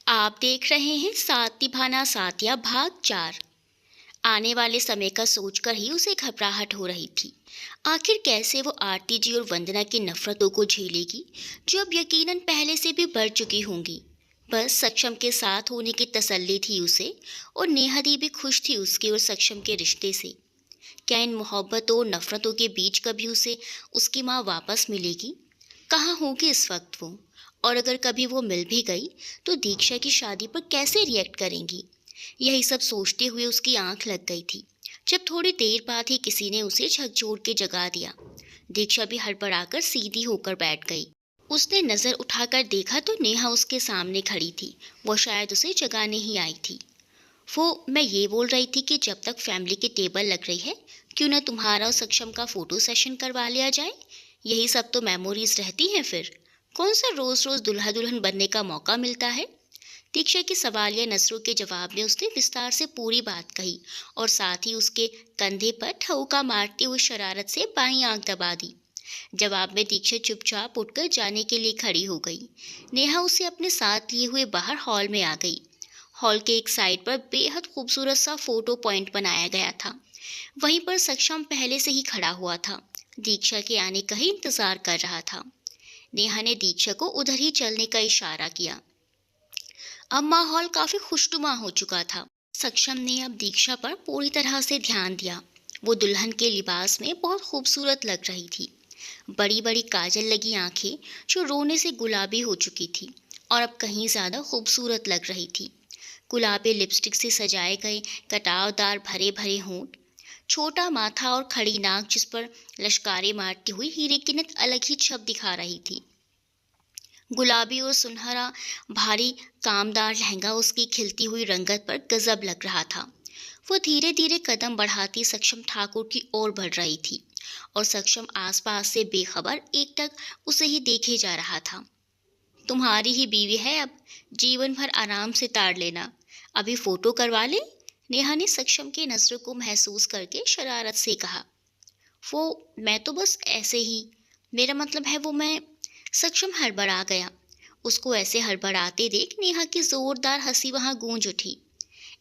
आप देख रहे हैं सात निभाना साथिया भाग 4। आने वाले समय का सोचकर ही उसे घबराहट हो रही थी। आखिर कैसे वो आरती जी और वंदना की नफरतों को झेलेगी, जो अब यकीनन पहले से भी बढ़ चुकी होंगी। बस सक्षम के साथ होने की तसल्ली थी उसे, और नेहा दी भी खुश थी उसके और सक्षम के रिश्ते से। क्या इन मोहब्बतों और नफरतों के बीच कभी उसे उसकी माँ वापस मिलेगी? कहाँ होगी इस वक्त वो? और अगर कभी वो मिल भी गई, तो दीक्षा की शादी पर कैसे रिएक्ट करेंगी? यही सब सोचते हुए उसकी आंख लग गई थी, जब थोड़ी देर बाद ही किसी ने उसे झकझोर के जगा दिया। दीक्षा भी हड़बड़ाकर सीधी होकर बैठ गई। उसने नजर उठाकर देखा तो नेहा उसके सामने खड़ी थी। वो शायद उसे जगाने ही आई थी। वो मैं ये बोल रही थी कि जब तक फैमिली की टेबल लग रही है, क्यों ना तुम्हारा और सक्षम का फोटो सेशन करवा लिया जाए। यही सब तो मेमोरीज रहती हैं फिर। कौन सा रोज रोज दुल्हा दुल्हन बनने का मौका मिलता है? दीक्षा की सवालिया नजरों के जवाब में उसने विस्तार से पूरी बात कही, और साथ ही उसके कंधे पर ठौका मारते हुए शरारत से बाईं आंख दबा दी। जवाब में दीक्षा चुपचाप उठकर जाने के लिए खड़ी हो गई। नेहा उसे अपने साथ लिए हुए बाहर हॉल में आ गई। हॉल के एक साइड पर बेहद खूबसूरत सा फोटो पॉइंट बनाया गया था। वहीं पर सक्षम पहले से ही खड़ा हुआ था। दीक्षा के आने का ही इंतजार कर रहा था। नेहा ने दीक्षा को उधर ही चलने का इशारा किया। अब माहौल काफी खुशनुमा हो चुका था। सक्षम ने अब दीक्षा पर पूरी तरह से ध्यान दिया। वो दुल्हन के लिबास में बहुत खूबसूरत लग रही थी। बड़ी बड़ी काजल लगी आंखें जो रोने से गुलाबी हो चुकी थी, और अब कहीं ज्यादा खूबसूरत लग रही थी। गुलाबी लिपस्टिक से सजाए गए कटावदार भरे भरे होंठ, छोटा माथा और खड़ी नाक जिस पर लश्कारे मारती हुई हीरे की नत अलग ही छप दिखा रही थी। गुलाबी और सुनहरा भारी कामदार लहंगा उसकी खिलती हुई रंगत पर गजब लग रहा था। वो धीरे धीरे कदम बढ़ाती सक्षम ठाकुर की ओर बढ़ रही थी, और सक्षम आसपास से बेखबर एकटक उसे ही देखे जा रहा था। तुम्हारी ही बीवी है अब, जीवन भर आराम से ताड़ लेना। अभी फोटो करवा ले। नेहा ने सक्षम की नजरों को महसूस करके शरारत से कहा। वो मैं तो बस ऐसे ही, मेरा मतलब है वो मैं। सक्षम हड़बड़ा गया। उसको ऐसे हड़बड़ाते देख नेहा की जोरदार हंसी वहां गूंज उठी।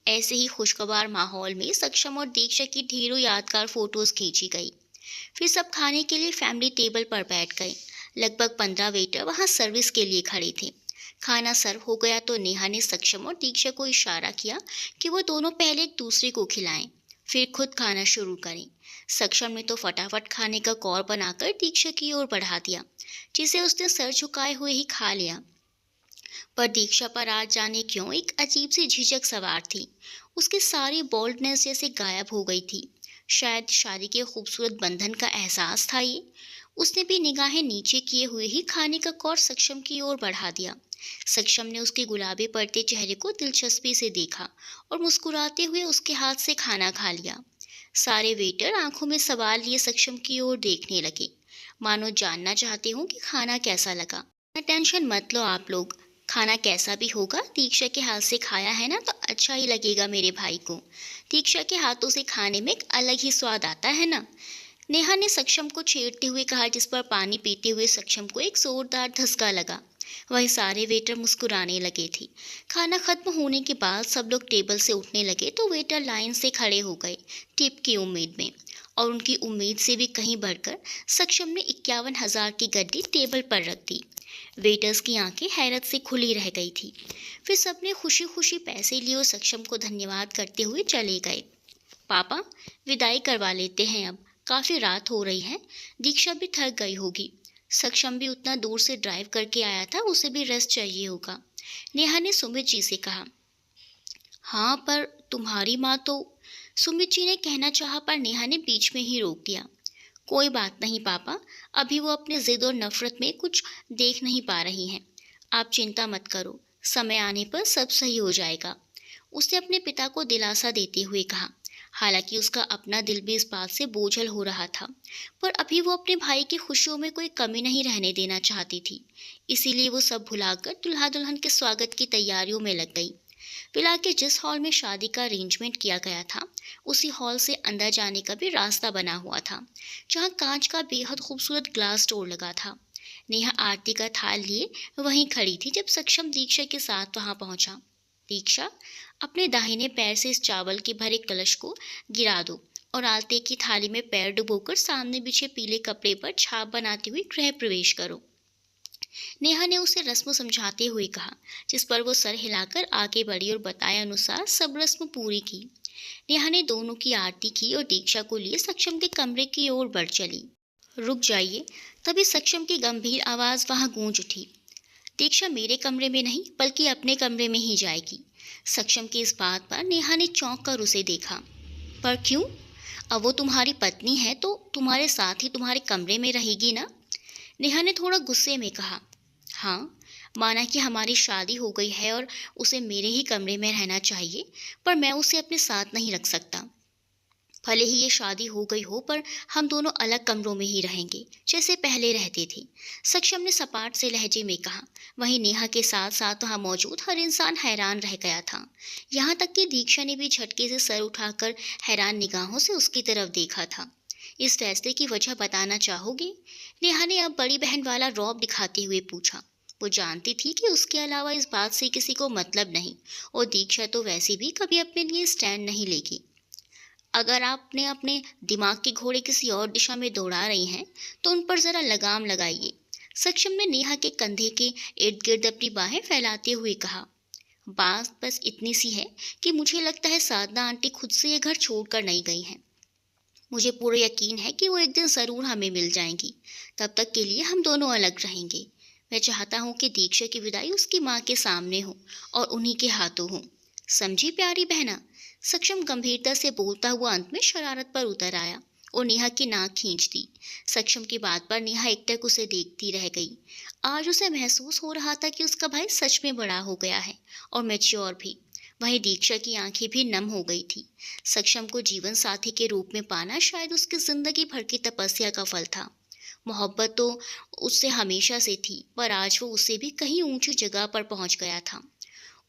ऐसे ही खुशगवार माहौल में सक्षम और दीक्षा की ढेरों यादगार फोटोज खींची गई। फिर सब खाने के लिए फैमिली टेबल पर बैठ गए। लगभग 15 वेटर वहां सर्विस के लिए खड़े थे। खाना सर्व हो गया तो नेहा ने सक्षम और दीक्षा को इशारा किया कि वो दोनों पहले एक दूसरे को खिलाएं, फिर खुद खाना शुरू करें। सक्षम ने तो फटाफट खाने का कौर बनाकर दीक्षा की ओर बढ़ा दिया, जिसे उसने सर झुकाए हुए ही खा लिया। पर दीक्षा पर आज जाने क्यों एक अजीब सी झिझक सवार थी। उसकी सारी बोल्डनेस जैसे गायब हो गई थी। शायद शादी के खूबसूरत बंधन का एहसास था ये। उसने भी निगाहें नीचे किए हुए ही खाने का कौर सक्षम की ओर बढ़ा दिया। सक्षम ने उसके गुलाबी पड़ते चेहरे को दिलचस्पी से देखा, और मुस्कुराते हुए उसके हाथ से खाना खा लिया। सारे वेटर आंखों में सवाल लिए सक्षम की ओर देखने लगे, मानो जानना चाहते हों कि खाना कैसा लगा। टेंशन मत लो आप लोग, खाना कैसा भी होगा दीक्षा के हाथ से खाया है ना, तो अच्छा ही लगेगा मेरे भाई को। दीक्षा के हाथों से खाने में एक अलग ही स्वाद आता है ना। नेहा ने सक्षम को छेड़ते हुए कहा, जिस पर पानी पीते हुए सक्षम को एक जोरदार धक्का लगा। वही सारे वेटर मुस्कुराने लगे थे। खाना खत्म होने के बाद सब लोग टेबल से उठने लगे तो वेटर लाइन से खड़े हो गए, टिप की उम्मीद में। और उनकी उम्मीद से भी कहीं बढ़कर सक्षम ने 51,000 की गड्डी टेबल पर रख दी। वेटर्स की आंखें हैरत से खुली रह गई थी। फिर सबने खुशी खुशी पैसे लिए और सक्षम को धन्यवाद करते हुए चले गए। पापा, विदाई करवा लेते हैं अब, काफी रात हो रही है। दीक्षा भी थक गई होगी। सक्षम भी उतना दूर से ड्राइव करके आया था, उसे भी रेस्ट चाहिए होगा। नेहा ने सुमित जी से कहा। हाँ, पर तुम्हारी माँ तो, सुमित जी ने कहना चाहा, पर नेहा ने बीच में ही रोक दिया। कोई बात नहीं पापा, अभी वो अपने जिद और नफरत में कुछ देख नहीं पा रही हैं। आप चिंता मत करो, समय आने पर सब सही हो जाएगा, उसने अपने पिता को दिलासा देते हुए कहा। हालांकि उसका अपना दिल भी इस बात से बोझल हो रहा था, पर अभी वो अपने भाई की खुशियों में कोई कमी नहीं रहने देना चाहती थी। इसीलिए वो सब भुलाकर दुल्हा दुल्हन के स्वागत की तैयारियों में लग गई। फिलहाल के जिस हॉल में शादी का अरेंजमेंट किया गया था, उसी हॉल से अंदर जाने का भी रास्ता बना हुआ था, जहाँ कांच का बेहद खूबसूरत ग्लास डोर लगा था। नेहा आरती का थाल लिए वहीं खड़ी थी जब सक्षम दीक्षा के साथ वहां पहुंचा। दीक्षा, अपने दाहिने पैर से इस चावल के भरे कलश को गिरा दो और आरती की थाली में पैर डुबोकर सामने बिछे पीले कपड़े पर छाप बनाते हुए गृह प्रवेश करो। नेहा ने उसे रस्म समझाते हुए कहा, जिस पर वो सर हिलाकर आगे बढ़ी और बताए अनुसार सब रस्म पूरी की। नेहा ने दोनों की आरती की और दीक्षा को लिए सक्षम के कमरे की ओर बढ़ चली। रुक जाइए, तभी सक्षम की गंभीर आवाज वहां गूंज उठी। दीक्षा मेरे कमरे में नहीं बल्कि अपने कमरे में ही जाएगी। सक्षम की इस बात पर नेहा ने चौंक कर उसे देखा। पर क्यों? अब वो तुम्हारी पत्नी है तो तुम्हारे साथ ही तुम्हारे कमरे में रहेगी ना? नेहा ने थोड़ा गुस्से में कहा। हाँ, माना कि हमारी शादी हो गई है और उसे मेरे ही कमरे में रहना चाहिए, पर मैं उसे अपने साथ नहीं रख सकता। भले ही ये शादी हो गई हो, पर हम दोनों अलग कमरों में ही रहेंगे जैसे पहले रहते थे, सक्षम ने सपाट से लहजे में कहा। वहीं नेहा के साथ साथ वहां मौजूद हर इंसान हैरान रह गया था। यहाँ तक कि दीक्षा ने भी झटके से सर उठाकर हैरान निगाहों से उसकी तरफ देखा था। इस फैसले की वजह बताना चाहोगे? नेहा ने अब बड़ी बहन वाला रौब दिखाते हुए पूछा। वो जानती थी कि उसके अलावा इस बात से किसी को मतलब नहीं, और दीक्षा तो वैसे भी कभी अपने लिए स्टैंड नहीं लेगी। अगर आपने अपने दिमाग के घोड़े किसी और दिशा में दौड़ा रही हैं, तो उन पर जरा लगाम लगाइए, सक्षम ने नेहा के कंधे के इर्द गिर्द अपनी बाहें फैलाते हुए कहा। बात बस इतनी सी है कि मुझे लगता है साधना आंटी खुद से ये घर छोड़कर नहीं गई हैं। मुझे पूरा यकीन है कि वो एक दिन ज़रूर हमें मिल जाएंगी। तब तक के लिए हम दोनों अलग रहेंगे। मैं चाहता हूँ कि दीक्षा की विदाई उसकी माँ के सामने हो और उन्हीं के हाथों हो। समझी प्यारी बहना? सक्षम गंभीरता से बोलता हुआ अंत में शरारत पर उतर आया और नेहा की नाक खींच दी। सक्षम की बात पर नेहा एकटक उसे देखती रह गई। आज उसे महसूस हो रहा था कि उसका भाई सच में बड़ा हो गया है और मैच्योर भी। वहीं दीक्षा की आंखें भी नम हो गई थी। सक्षम को जीवन साथी के रूप में पाना शायद उसकी जिंदगी भर की तपस्या का फल था। मोहब्बत तो उससे हमेशा से थी, पर आज वो उससे भी कहीं ऊंची जगह पर पहुंच गया था।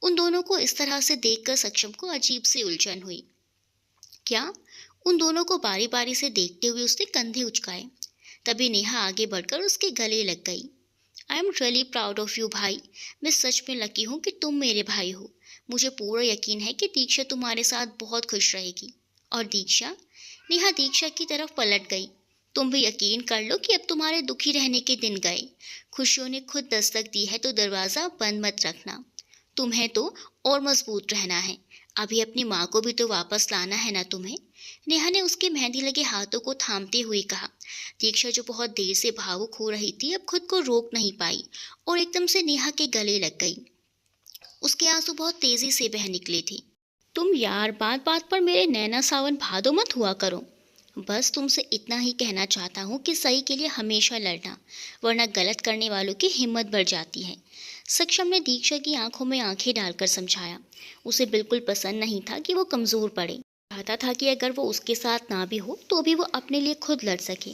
उन दोनों को इस तरह से देखकर सक्षम को अजीब सी उलझन हुई। क्या? उन दोनों को बारी बारी से देखते हुए उसने कंधे उचकाए। तभी नेहा आगे बढ़कर उसके गले लग गई। I am really proud of you भाई। मैं सच में लकी हूँ कि तुम मेरे भाई हो। मुझे पूरा यकीन है कि दीक्षा तुम्हारे साथ बहुत खुश रहेगी। और दीक्षा? नेहा दीक्षा की तरफ पलट गई। तुम भी यकीन कर लो कि अब तुम्हारे दुखी रहने के दिन गए। खुशियों ने खुद दस्तक दी है तो दरवाज़ा बंद मत रखना। तुम्हें तो और मजबूत रहना है। अभी अपनी माँ को भी तो वापस लाना है ना तुम्हें? नेहा ने उसके मेहंदी लगे हाथों को थामते हुए कहा। दीक्षा जो बहुत देर से भावुक हो रही थी, अब खुद को रोक नहीं पाई और एकदम से नेहा के गले लग गई। उसके आंसू बहुत तेजी से बह निकले थे। तुम यार बात बात पर मेरे नैना सावन भादो मत हुआ करो। बस तुमसे इतना ही कहना चाहता हूँ कि सही के लिए हमेशा लड़ना, वरना गलत करने वालों की हिम्मत बढ़ जाती है। सक्षम ने दीक्षा की आंखों में आंखें डालकर समझाया। उसे बिल्कुल पसंद नहीं था कि वो कमज़ोर पड़े। चाहता था कि अगर वो उसके साथ ना भी हो तो भी वो अपने लिए खुद लड़ सके।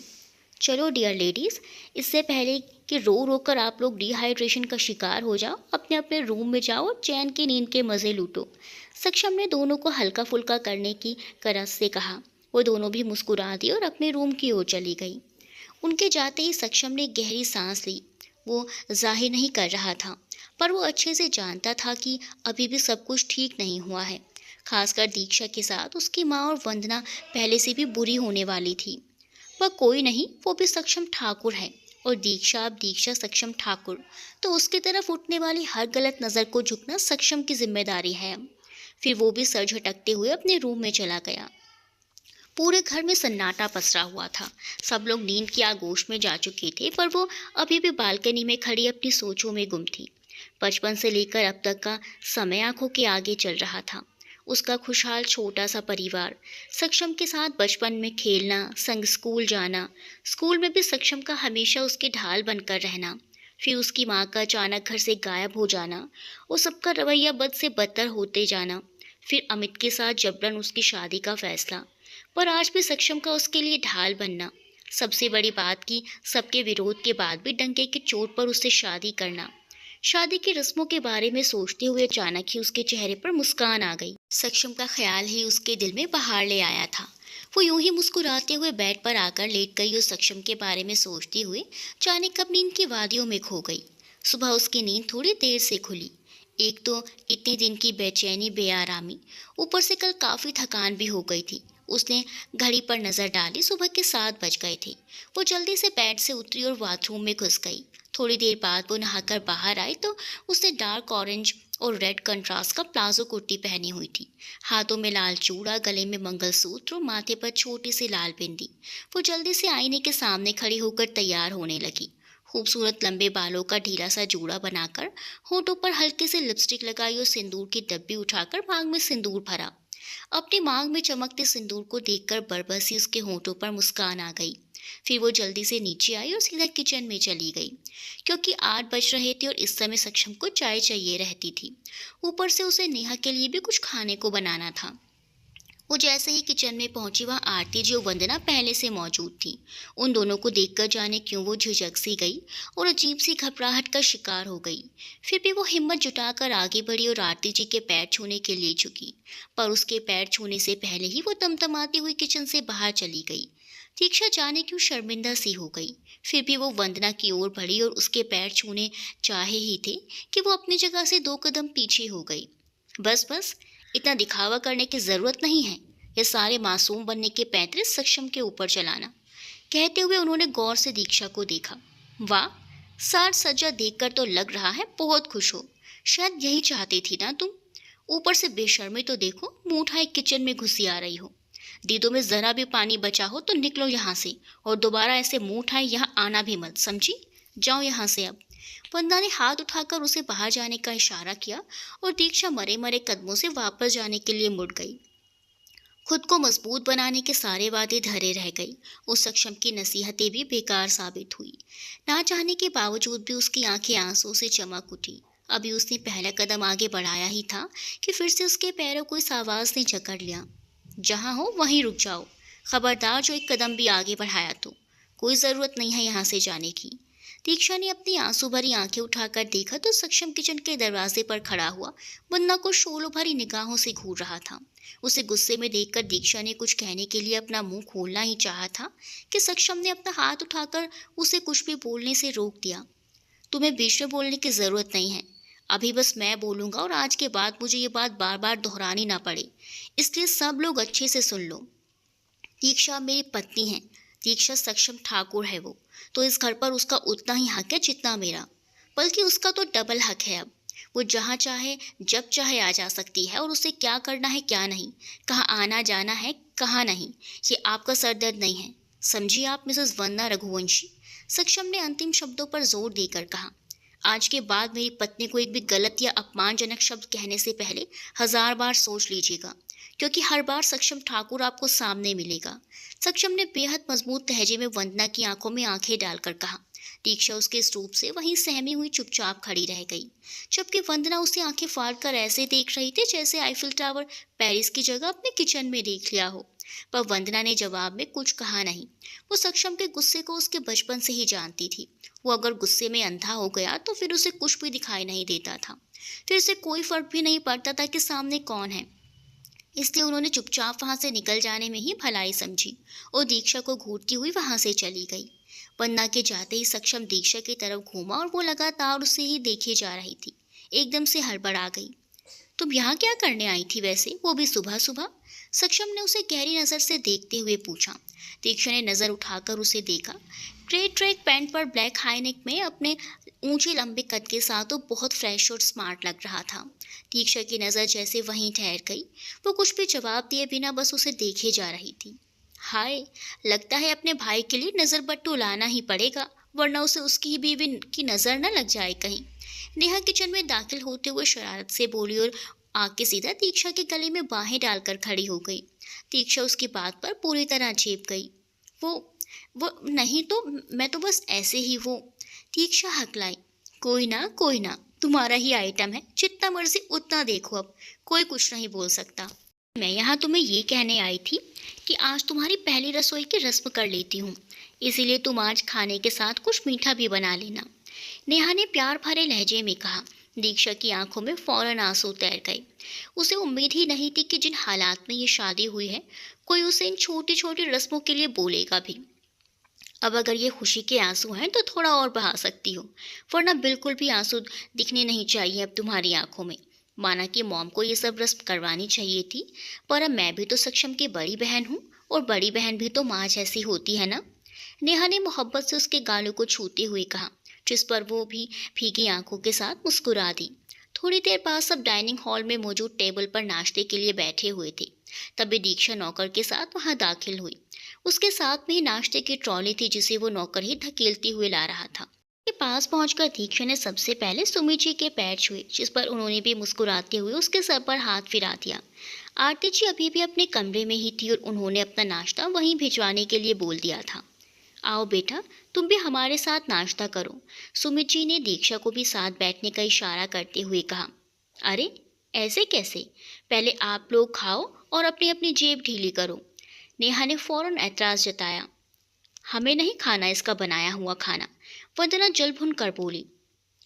चलो डियर लेडीज़, इससे पहले कि रो रो कर आप लोग डिहाइड्रेशन का शिकार हो जाओ, अपने अपने रूम में जाओ और चैन की नींद के मज़े लूटो, सक्षम ने दोनों को हल्का फुल्का करने की करस से कहा। वो दोनों भी मुस्कुरा दी और अपने रूम की ओर चली गई। उनके जाते ही सक्षम ने गहरी सांस ली। वो जाहिर नहीं कर रहा था, पर वो अच्छे से जानता था कि अभी भी सब कुछ ठीक नहीं हुआ है। खासकर दीक्षा के साथ उसकी माँ और वंदना पहले से भी बुरी होने वाली थी। पर कोई नहीं, वो भी सक्षम ठाकुर है और दीक्षा अब दीक्षा सक्षम ठाकुर, तो उसकी तरफ उठने वाली हर गलत नज़र को झुकना सक्षम की जिम्मेदारी है। फिर वो भी सर झटकते हुए अपने रूम में चला गया। पूरे घर में सन्नाटा पसरा हुआ था। सब लोग नींद की आगोश में जा चुके थे, पर वो अभी भी बालकनी में खड़ी अपनी सोचों में गुम थी। बचपन से लेकर अब तक का समय आंखों के आगे चल रहा था। उसका खुशहाल छोटा सा परिवार, सक्षम के साथ बचपन में खेलना, संग स्कूल जाना, स्कूल में भी सक्षम का हमेशा उसके ढाल बनकर रहना, फिर उसकी माँ का अचानक घर से गायब हो जाना, वो सबका रवैया बद से बदतर होते जाना, फिर अमित के साथ जबरन उसकी शादी का फैसला, पर आज भी सक्षम का उसके लिए ढाल बनना। सबसे बड़ी बात कि सबके विरोध के बाद भी डंके की चोट पर उससे शादी करना। शादी की रस्मों के बारे में सोचते हुए अचानक ही उसके चेहरे पर मुस्कान आ गई। सक्षम का ख्याल ही उसके दिल में बहार ले आया था। वो यूं ही मुस्कुराते हुए बेड पर आकर लेट गई और सक्षम के बारे में सोचते हुए जाने कब नींद की वादियों में खो गई। सुबह उसकी नींद थोड़ी देर से खुली। एक तो इतने दिन की बेचैनी बेआरामी, ऊपर से कल काफ़ी थकान भी हो गई थी। उसने घड़ी पर नज़र डाली, सुबह के 7 बज गए थे। वो जल्दी से बेड से उतरी और बाथरूम में घुस गई। थोड़ी देर बाद वो नहाकर बाहर आई तो उसने डार्क ऑरेंज और रेड कंट्रास्ट का प्लाजो कुर्ती पहनी हुई थी। हाथों में लाल चूड़ा, गले में मंगलसूत्र और माथे पर छोटी सी लाल बिंदी। वो जल्दी से आईने के सामने खड़ी होकर तैयार होने लगी। खूबसूरत लंबे बालों का ढीला सा जूड़ा बनाकर, होठों पर हल्के से लिपस्टिक लगाई और सिंदूर की डब्बी उठाकर मांग में सिंदूर भरा। अपनी मांग में चमकते सिंदूर को देखकर बरबसी उसके होठों पर मुस्कान आ गई। फिर वो जल्दी से नीचे आई और सीधा किचन में चली गई, क्योंकि 8 बज रहे थे और इस समय सक्षम को चाय चाहिए रहती थी। ऊपर से उसे नेहा के लिए भी कुछ खाने को बनाना था। वो जैसे ही किचन में पहुंची, वहाँ आरती जी और वंदना पहले से मौजूद थी। उन दोनों को देखकर जाने क्यों वो झिझक सी गई और अजीब सी घबराहट का शिकार हो गई। फिर भी वो हिम्मत जुटाकर आगे बढ़ी और आरती जी के पैर छूने के लिए झुकी, पर उसके पैर छूने से पहले ही वो तमतमाती हुई किचन से बाहर चली गई। दीक्षा जाने क्यों शर्मिंदा सी हो गई। फिर भी वो वंदना की ओर बढ़ी और उसके पैर छूने चाहे ही थे कि वो अपनी जगह से 2 कदम पीछे हो गई। बस बस, इतना दिखावा करने की जरूरत नहीं है। ये सारे मासूम बनने के 35 सक्षम के ऊपर चलाना। कहते हुए उन्होंने गौर से दीक्षा को देखा। वाह, साज सज्जा देखकर तो लग रहा है बहुत खुश हो। शायद यही चाहती थी ना तुम। ऊपर से बेशर्मी तो देखो, मुंह उठाए किचन में घुसी आ रही हो। दीदों में जरा भी पानी बचा हो तो निकलो यहाँ से, और दोबारा ऐसे मुंह उठाए यहाँ आना भी मत, समझी? जाओ यहाँ से अब। वंदना ने हाथ उठाकर उसे बाहर जाने का इशारा किया और दीक्षा मरे मरे कदमों से वापस जाने के लिए मुड़ गई। खुद को मजबूत बनाने के सारे वादे धरे रह गई। उस सक्षम की नसीहतें भी बेकार साबित हुई। ना चाहने के बावजूद भी उसकी आंखें आंसू से चमक उठी। अभी उसने पहला कदम आगे बढ़ाया ही था कि फिर से उसके पैरों को इस आवाज ने जकड़ लिया। जहां हो वहीं रुक जाओ। खबरदार जो एक कदम भी आगे बढ़ाया तो। कोई जरूरत नहीं है यहाँ से जाने की। दीक्षा ने अपनी आंसू भरी आंखें उठाकर देखा तो सक्षम किचन के दरवाजे पर खड़ा हुआ वंदना को शोलों भरी निगाहों से घूर रहा था। उसे गुस्से में देखकर दीक्षा ने कुछ कहने के लिए अपना मुंह खोलना ही चाहा था कि सक्षम ने अपना हाथ उठाकर उसे कुछ भी बोलने से रोक दिया। तुम्हें बीच में बोलने की जरूरत नहीं है। अभी बस मैं बोलूंगा और आज के बाद मुझे ये बात बार बार दोहरानी ना पड़े, इसलिए सब लोग अच्छे से सुन लो। दीक्षा मेरी पत्नी है। दीक्षा सक्षम ठाकुर है वो, तो इस घर पर उसका उतना ही हक है जितना मेरा, बल्कि उसका तो डबल हक है। अब वो जहाँ चाहे जब चाहे आ जा सकती है, और उसे क्या करना है क्या नहीं, कहाँ आना जाना है कहाँ नहीं, ये आपका सरदर्द नहीं है। समझिए आप मिसेस वंदना रघुवंशी। सक्षम ने अंतिम शब्दों पर जोर देकर कहा। आज के बाद मेरी पत्नी को एक भी गलत या अपमानजनक शब्द कहने से पहले 1000 बार सोच लीजिएगा, क्योंकि हर बार सक्षम ठाकुर आपको सामने मिलेगा। सक्षम ने बेहद मजबूत लहजे में वंदना की आंखों में आंखें डालकर कहा। दीक्षा उसके इस रूप से वहीं सहमी हुई चुपचाप खड़ी रह गई, जबकि वंदना उसे आंखें फाड़ कर ऐसे देख रही थी जैसे आईफिल टावर पेरिस की जगह अपने किचन में देख लिया हो। पर वंदना ने जवाब में कुछ कहा नहीं। वो सक्षम के गुस्से को उसके बचपन से ही जानती थी। वो अगर गुस्से में अंधा हो गया तो फिर उसे कुछ भी दिखाई नहीं देता था, फिर उसे कोई फर्क भी नहीं पड़ता था कि सामने कौन है। इसलिए उन्होंने चुपचाप वहां से निकल जाने में ही भलाई समझी और दीक्षा को घूरती हुई वहां से चली गई। वंदना के जाते ही सक्षम दीक्षा की तरफ घूमा और वो लगातार उसे ही देखे जा रही थी। एकदम से हड़बड़ा गई। तुम यहाँ क्या करने आई थी वैसे, वो भी सुबह सुबह? सक्षम ने उसे गहरी नज़र से देखते हुए पूछा। दीक्षा ने नज़र उठाकर उसे देखा। स्ट्रेट ट्रैक पैंट पर ब्लैक हाई नेक में अपने ऊंचे लंबे कद के साथ वो बहुत फ्रेश और स्मार्ट लग रहा था। दीक्षा की नज़र जैसे वहीं ठहर गई। वो कुछ भी जवाब दिए बिना बस उसे देखे जा रही थी। हाय, लगता है अपने भाई के लिए नज़र बट्टू लाना ही पड़ेगा, वरना उसे उसकी ही बीवी की नज़र न लग जाए कहीं। नेहा किचन में दाखिल होते हुए शरारत से बोली और आके सीधा दीक्षा के गले में बाहें डालकर खड़ी हो गई। दीक्षा उसकी बात पर पूरी तरह झेप गई। वो नहीं तो मैं तो बस ऐसे ही वो। दीक्षा हकलाई। कोई ना, तुम्हारा ही आइटम है, जितना मर्जी उतना देखो, अब कोई कुछ नहीं बोल सकता। मैं यहाँ तुम्हें ये कहने आई थी कि आज तुम्हारी पहली रसोई की रस्म कर लेती हूँ, इसीलिए तुम आज खाने के साथ कुछ मीठा भी बना लेना। नेहा ने प्यार भरे लहजे में कहा। दीक्षा की आंखों में फौरन आंसू तैर गए। उसे उम्मीद ही नहीं थी कि जिन हालात में ये शादी हुई है, कोई उसे इन छोटी छोटी रस्मों के लिए बोलेगा भी। अब अगर ये खुशी के आंसू हैं तो थोड़ा और बहा सकती हो, वरना बिल्कुल भी आंसू दिखने नहीं चाहिए अब तुम्हारी आंखों में। माना कि मॉम को ये सब रस्म करवानी चाहिए थी, पर अब मैं भी तो सक्षम की बड़ी बहन हूँ, और बड़ी बहन भी तो माँ जैसी होती है ना। नेहा ने मोहब्बत से उसके गालों को छूते हुए कहा, जिस पर वो भी भीगी आंखों के साथ मुस्कुरा दी। थोड़ी देर बाद सब डाइनिंग हॉल में मौजूद टेबल पर नाश्ते के लिए बैठे हुए थे। तभी दीक्षा नौकर के साथ वहां दाखिल हुई। उसके साथ में ही नाश्ते की ट्रॉली थी, जिसे वो नौकर ही धकेलते हुए ला रहा था। के पास पहुंचकर दीक्षा ने सबसे पहले सुमित जी के पैर छुए, जिस पर उन्होंने भी मुस्कुराते हुए उसके सर पर हाथ फिरा दिया। आरती जी अभी भी अपने कमरे में ही थी और उन्होंने अपना नाश्ता वहीं भिजवाने के लिए बोल दिया था। आओ बेटा, तुम भी हमारे साथ नाश्ता करो, सुमित जी ने दीक्षा को भी साथ बैठने का इशारा करते हुए कहा। अरे, ऐसे कैसे? पहले आप लोग खाओ और अपनी अपनी जेब ढीली करो। नेहा ने फौरन ऐतराज जताया। हमें नहीं खाना इसका बनाया हुआ खाना, वंदना जल भुन कर बोली।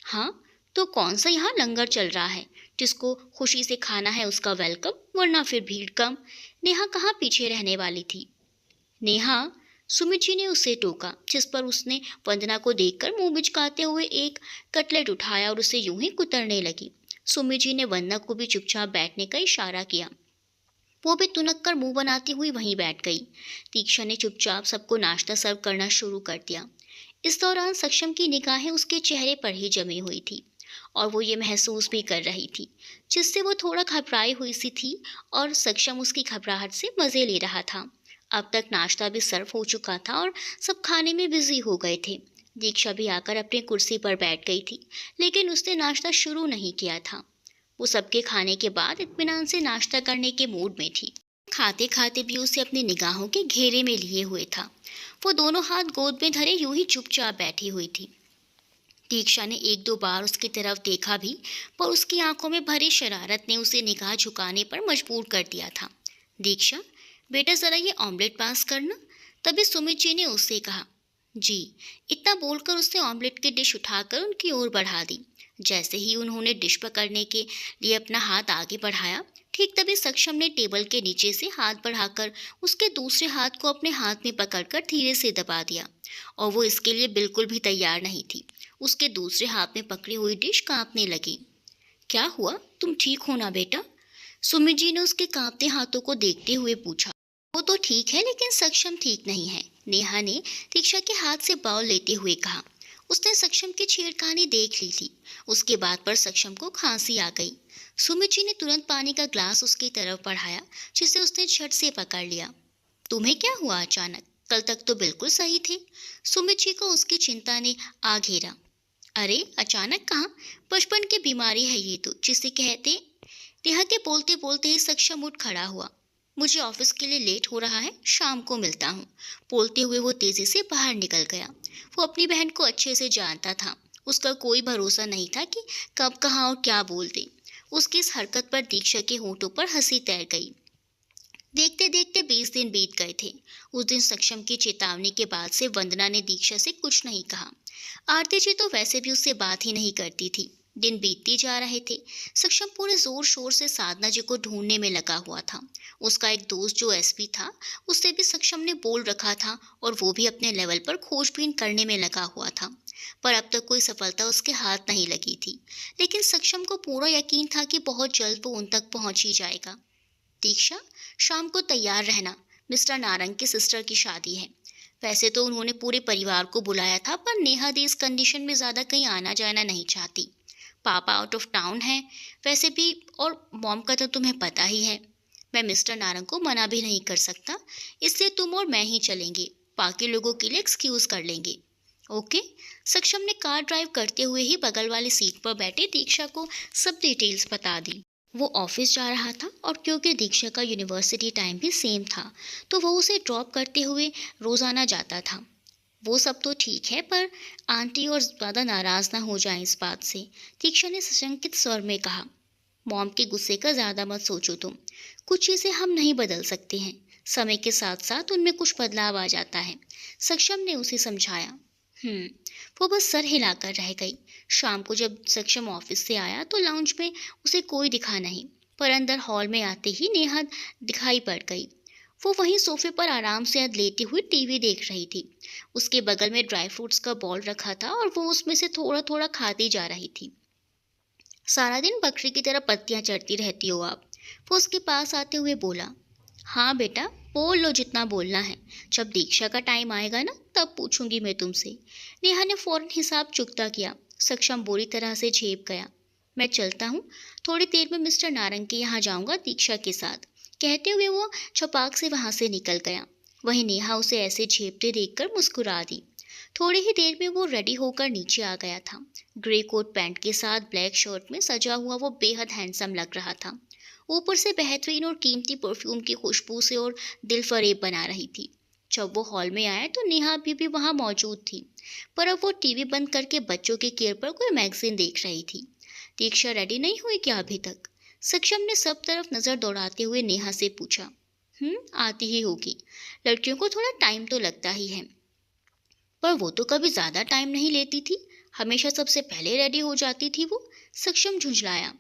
हाँ, तो कौन सा यहाँ लंगर चल रहा है? जिसको खुशी से खाना है उसका वेलकम, वरना फिर भीड़ कम। नेहा कहाँ पीछे रहने वाली थी। नेहा, सुमित जी ने उसे टोका, जिस पर उसने वंदना को देखकर मुंह बिचकाते हुए एक कटलेट उठाया और उसे यूं ही कुतरने लगी। सुमित जी ने वंदना को भी चुपचाप बैठने का इशारा किया। वो भी तुनक कर मुंह बनाती हुई वहीं बैठ गई। दीक्षा ने चुपचाप सबको नाश्ता सर्व करना शुरू कर दिया। इस दौरान सक्षम की निगाहें उसके चेहरे पर ही जमी हुई थी, और वो ये महसूस भी कर रही थी, जिससे वो थोड़ा घबराई हुई सी थी, और सक्षम उसकी घबराहट से मज़े ले रहा था। अब तक नाश्ता भी सर्व हो चुका था और सब खाने में बिजी हो गए थे। दीक्षा भी आकर अपनी कुर्सी पर बैठ गई थी, लेकिन उसने नाश्ता शुरू नहीं किया था। वो सबके खाने के बाद इत्मीनान से नाश्ता करने के मूड में थी। खाते खाते भी उसे अपनी निगाहों के घेरे में लिए हुए था। वो दोनों हाथ गोद में धरे यूं ही चुपचाप बैठी हुई थी। दीक्षा ने एक दो बार उसकी तरफ देखा भी, पर उसकी आंखों में भरी शरारत ने उसे निगाह झुकाने पर मजबूर कर दिया था। दीक्षा, बेटा ज़रा ये ऑमलेट पास करना। तभी सुमित जी ने उससे कहा। जी। इतना बोलकर उसने ऑमलेट की डिश उठाकर उनकी ओर बढ़ा दी। जैसे ही उन्होंने डिश पकड़ने के लिए अपना हाथ आगे बढ़ाया, ठीक तभी सक्षम ने टेबल के नीचे से हाथ बढ़ाकर उसके दूसरे हाथ को अपने हाथ में पकड़कर धीरे से दबा दिया, और वो इसके लिए बिल्कुल भी तैयार नहीं थी। उसके दूसरे हाथ में पकड़ी हुई डिश कांपने लगी। क्या हुआ? तुम ठीक हो ना बेटा? सुमित जी ने उसके कांपते हाथों को देखते हुए पूछा। वो तो ठीक है, लेकिन सक्षम ठीक नहीं है, नेहा ने दीक्षा के हाथ से बाउल लेते हुए कहा। उसने सक्षम की छेड़खानी देख ली थी। उसके बाद पर सक्षम को खांसी आ गई। सुमित जी ने तुरंत पानी का ग्लास उसकी तरफ बढ़ाया, जिसे उसने झट से पकड़ लिया। तुम्हें क्या हुआ अचानक? कल तक तो बिल्कुल सही थे। सुमित जी को उसकी चिंता ने आ घेरा। अरे अचानक कहाँ, बचपन की बीमारी है ये तो, जिसे कहते। नेहा के बोलते बोलते ही सक्षम उठ खड़ा हुआ। मुझे ऑफिस के लिए लेट हो रहा है, शाम को मिलता हूँ। बोलते हुए वो तेजी से बाहर निकल गया। वो अपनी बहन को अच्छे से जानता था। उसका कोई भरोसा नहीं था कि कब कहाँ और क्या बोल दे। उसकी इस हरकत पर दीक्षा के होठों पर हंसी तैर गई। देखते देखते 20 दिन बीत गए थे। उस दिन सक्षम की चेतावनी के बाद से वंदना ने दीक्षा से कुछ नहीं कहा। आरती जी तो वैसे भी उससे बात ही नहीं करती थी। दिन बीतते जा रहे थे। सक्षम पूरे जोर शोर से साधना जी को ढूंढने में लगा हुआ था। उसका एक दोस्त जो एसपी था, उससे भी सक्षम ने बोल रखा था, और वो भी अपने लेवल पर खोजबीन करने में लगा हुआ था। पर अब तक कोई सफलता उसके हाथ नहीं लगी थी। लेकिन सक्षम को पूरा यकीन था कि बहुत जल्द वो उन तक पहुंच ही जाएगा। दीक्षा, शाम को तैयार रहना, मिस्टर नारंग की सिस्टर की शादी है। वैसे तो उन्होंने पूरे परिवार को बुलाया था, पर नेहा दी इस कंडीशन में ज़्यादा कहीं आना जाना नहीं चाहती। पापा आउट ऑफ टाउन है वैसे भी, और मॉम का तो तुम्हें पता ही है। मैं मिस्टर नारंग को मना भी नहीं कर सकता, इसलिए तुम और मैं ही चलेंगे। बाकी लोगों के लिए एक्सक्यूज़ कर लेंगे। ओके। सक्षम ने कार ड्राइव करते हुए ही बगल वाली सीट पर बैठे दीक्षा को सब डिटेल्स बता दी। वो ऑफिस जा रहा था, और क्योंकि दीक्षा का यूनिवर्सिटी टाइम भी सेम था, तो वो उसे ड्रॉप करते हुए रोज़ाना जाता था। वो सब तो ठीक है, पर आंटी और ज़्यादा नाराज़ ना हो जाएं इस बात से, दीक्षा ने सशंकित स्वर में कहा। मॉम के गुस्से का ज़्यादा मत सोचो तुम। कुछ चीज़ें हम नहीं बदल सकते हैं, समय के साथ साथ उनमें कुछ बदलाव आ जाता है, सक्षम ने उसे समझाया। हम्म। वो बस सर हिलाकर रह गई। शाम को जब सक्षम ऑफिस से आया तो लाउंज में उसे कोई दिखा नहीं, पर अंदर हॉल में आते ही नेहा दिखाई पड़ गई। वो वहीं सोफे पर आराम से लेटी हुई टीवी देख रही थी। उसके बगल में ड्राई फ्रूट्स का बॉल रखा था और वो उसमें से थोड़ा थोड़ा खाती जा रही थी। सारा दिन बकरी की तरह पत्तियां चढ़ती रहती हो आप। वो उसके पास आते हुए बोला। हाँ बेटा, बोल लो जितना बोलना है। जब दीक्षा का टाइम आएगा ना तब पूछूंगी मैं तुमसे। नेहा ने फौरन हिसाब चुकता किया। सक्षम बुरी तरह से झेप गया। मैं चलता हूँ, थोड़ी देर में मिस्टर नारंग के यहाँ जाऊंगा दीक्षा के साथ। कहते हुए वो छपाक से वहां से निकल गया। वहीं नेहा उसे ऐसे झेपते देखकर मुस्कुरा दी। थोड़ी ही देर में वो रेडी होकर नीचे आ गया था। ग्रे कोट पैंट के साथ ब्लैक शर्ट में सजा हुआ वो बेहद हैंडसम लग रहा था। ऊपर से बेहतरीन और कीमती परफ्यूम की खुशबू से और दिल फरेब बना रही थी। जब वो हॉल में आया तो नेहा अभी भी वहां मौजूद थी, पर अब वो टीवी बंद करके बच्चों के केयर पर कोई मैगजीन देख रही थी। दीक्षा रेडी नहीं हुई क्या अभी तक? सक्षम ने सब तरफ नजर दौड़ाते हुए नेहा से पूछा। आती ही होगी। लड़कियों को थोड़ा टाइम तो लगता ही है, पर वो तो कभी ज्यादा टाइम नहीं लेती थी। हमेशा सबसे पहले रेडी हो जाती थी वो। सक्षम झुंझलाया।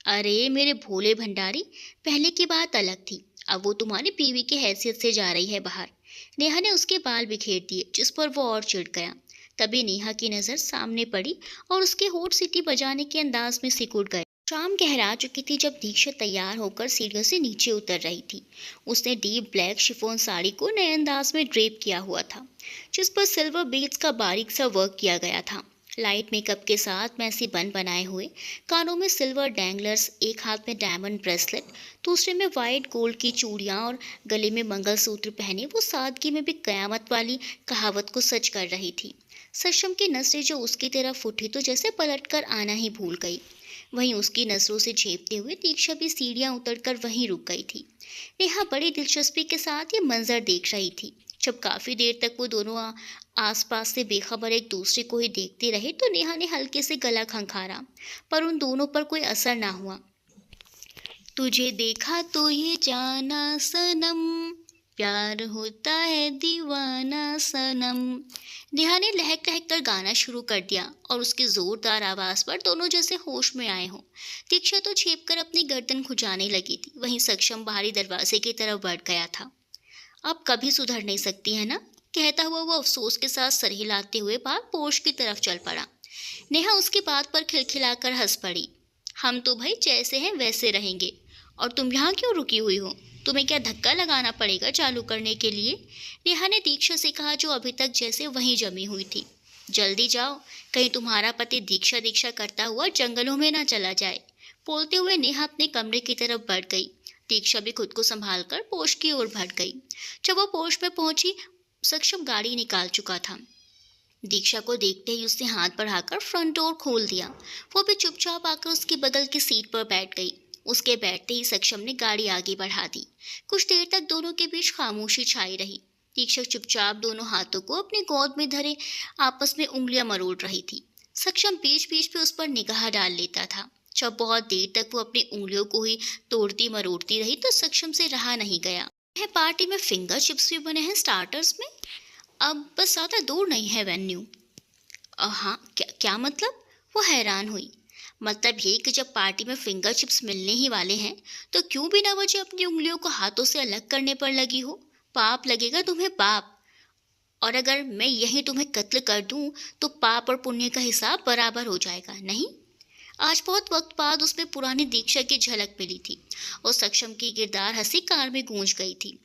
अरे मेरे भोले भंडारी, पहले की बात अलग थी। अब वो तुम्हारी बीवी की हैसियत से जा रही है बाहर। नेहा ने उसके बाल बिखेर दिए, जिस पर वो और चिढ़ गया। तभी नेहा की नजर सामने पड़ी और उसके होठ सीटी बजाने के अंदाज में सिकुड़ गए। शाम गहरा चुकी थी जब दीक्षा तैयार होकर सीढ़ियों से नीचे उतर रही थी। उसने डीप ब्लैक शिफॉन साड़ी को नए अंदाज में ड्रेप किया हुआ था, जिस पर सिल्वर बीड्स का बारीक सा वर्क किया गया था। लाइट मेकअप के साथ मैसी बन बनाए हुए, कानों में सिल्वर डैंगलर्स, एक हाथ में डायमंड ब्रेसलेट, दूसरे में वाइट गोल्ड की चूड़ियां और गले में मंगलसूत्र पहने वो सादगी में भी कयामत वाली कहावत को सच कर रही थी। सक्षम की नजरें जो उसकी तरफ उठी तो जैसे पलट कर आना ही भूल गई। वहीं उसकी नजरों से झेपते हुए दीक्षा भी सीढ़ियां उतरकर वहीं रुक गई थी। नेहा बड़ी दिलचस्पी के साथ ये मंजर देख रही थी। जब काफी देर तक वो दोनों आसपास से बेखबर एक दूसरे को ही देखते रहे तो नेहा ने हल्के से गला खंखारा, पर उन दोनों पर कोई असर ना हुआ। तुझे देखा तो ये जाना सनम, प्यार होता है दीवाना सनम। नेहा ने लहक लहक कर गाना शुरू कर दिया और उसकी जोरदार आवाज पर दोनों जैसे होश में आए हों। दीक्षा तो छेप कर अपनी गर्दन खुजाने लगी थी। वहीं सक्षम बाहरी दरवाजे की तरफ बढ़ गया था। आप कभी सुधर नहीं सकती है ना, कहता हुआ वो अफसोस के साथ सर हिलाते हुए बाहर पोर्च की तरफ चल पड़ा। नेहा उसकी बात पर खिलखिलाकर हंस पड़ी। हम तो भाई जैसे हैं वैसे रहेंगे, और तुम यहाँ क्यों रुकी हुई हो? तुम्हें क्या धक्का लगाना पड़ेगा चालू करने के लिए? नेहा ने दीक्षा से कहा, जो अभी तक जैसे वहीं जमी हुई थी। जल्दी जाओ, कहीं तुम्हारा पति दीक्षा दीक्षा करता हुआ जंगलों में ना चला जाए। बोलते हुए नेहा अपने कमरे की तरफ बढ़ गई। दीक्षा भी खुद को संभाल कर पोर्च की ओर बढ़ गई। जब वो पोर्च में पहुंची, सक्षम गाड़ी निकाल चुका था। दीक्षा को देखते ही उसने हाथ बढ़ाकर फ्रंट डोर खोल दिया। वो भी चुपचाप आकर उसकी बगल की सीट पर बैठ गई। उसके बैठते ही सक्षम ने गाड़ी आगे बढ़ा दी। कुछ देर तक दोनों के बीच खामोशी छाई रही। दीक्षा चुपचाप दोनों हाथों को अपनी गोद में धरे आपस में उंगलियां मरोड़ रही थी। सक्षम बीच बीच में उस पर निगाह डाल लेता था। जब बहुत देर तक वो अपनी उंगलियों को ही तोड़ती मरोड़ती रही तो सक्षम से रहा नहीं गया। यह पार्टी में फिंगर चिप्स भी बने हैं स्टार्टर्स में। अब बस ज़्यादा दूर नहीं है वेन्यू। हाँ, क्या मतलब? वो हैरान हुई। मतलब ये कि जब पार्टी में फिंगर चिप्स मिलने ही वाले हैं तो क्यों बिना वजह अपनी उंगलियों को हाथों से अलग करने पर लगी हो? पाप लगेगा तुम्हें, पाप। और अगर मैं यही तुम्हें कत्ल कर दूं तो पाप और पुण्य का हिसाब बराबर हो जाएगा, नहीं? आज बहुत वक्त बाद उसमें पुरानी दीक्षा की झलक मिली थी और सक्षम की गिरदार हंसी कार में गूंज गई थी।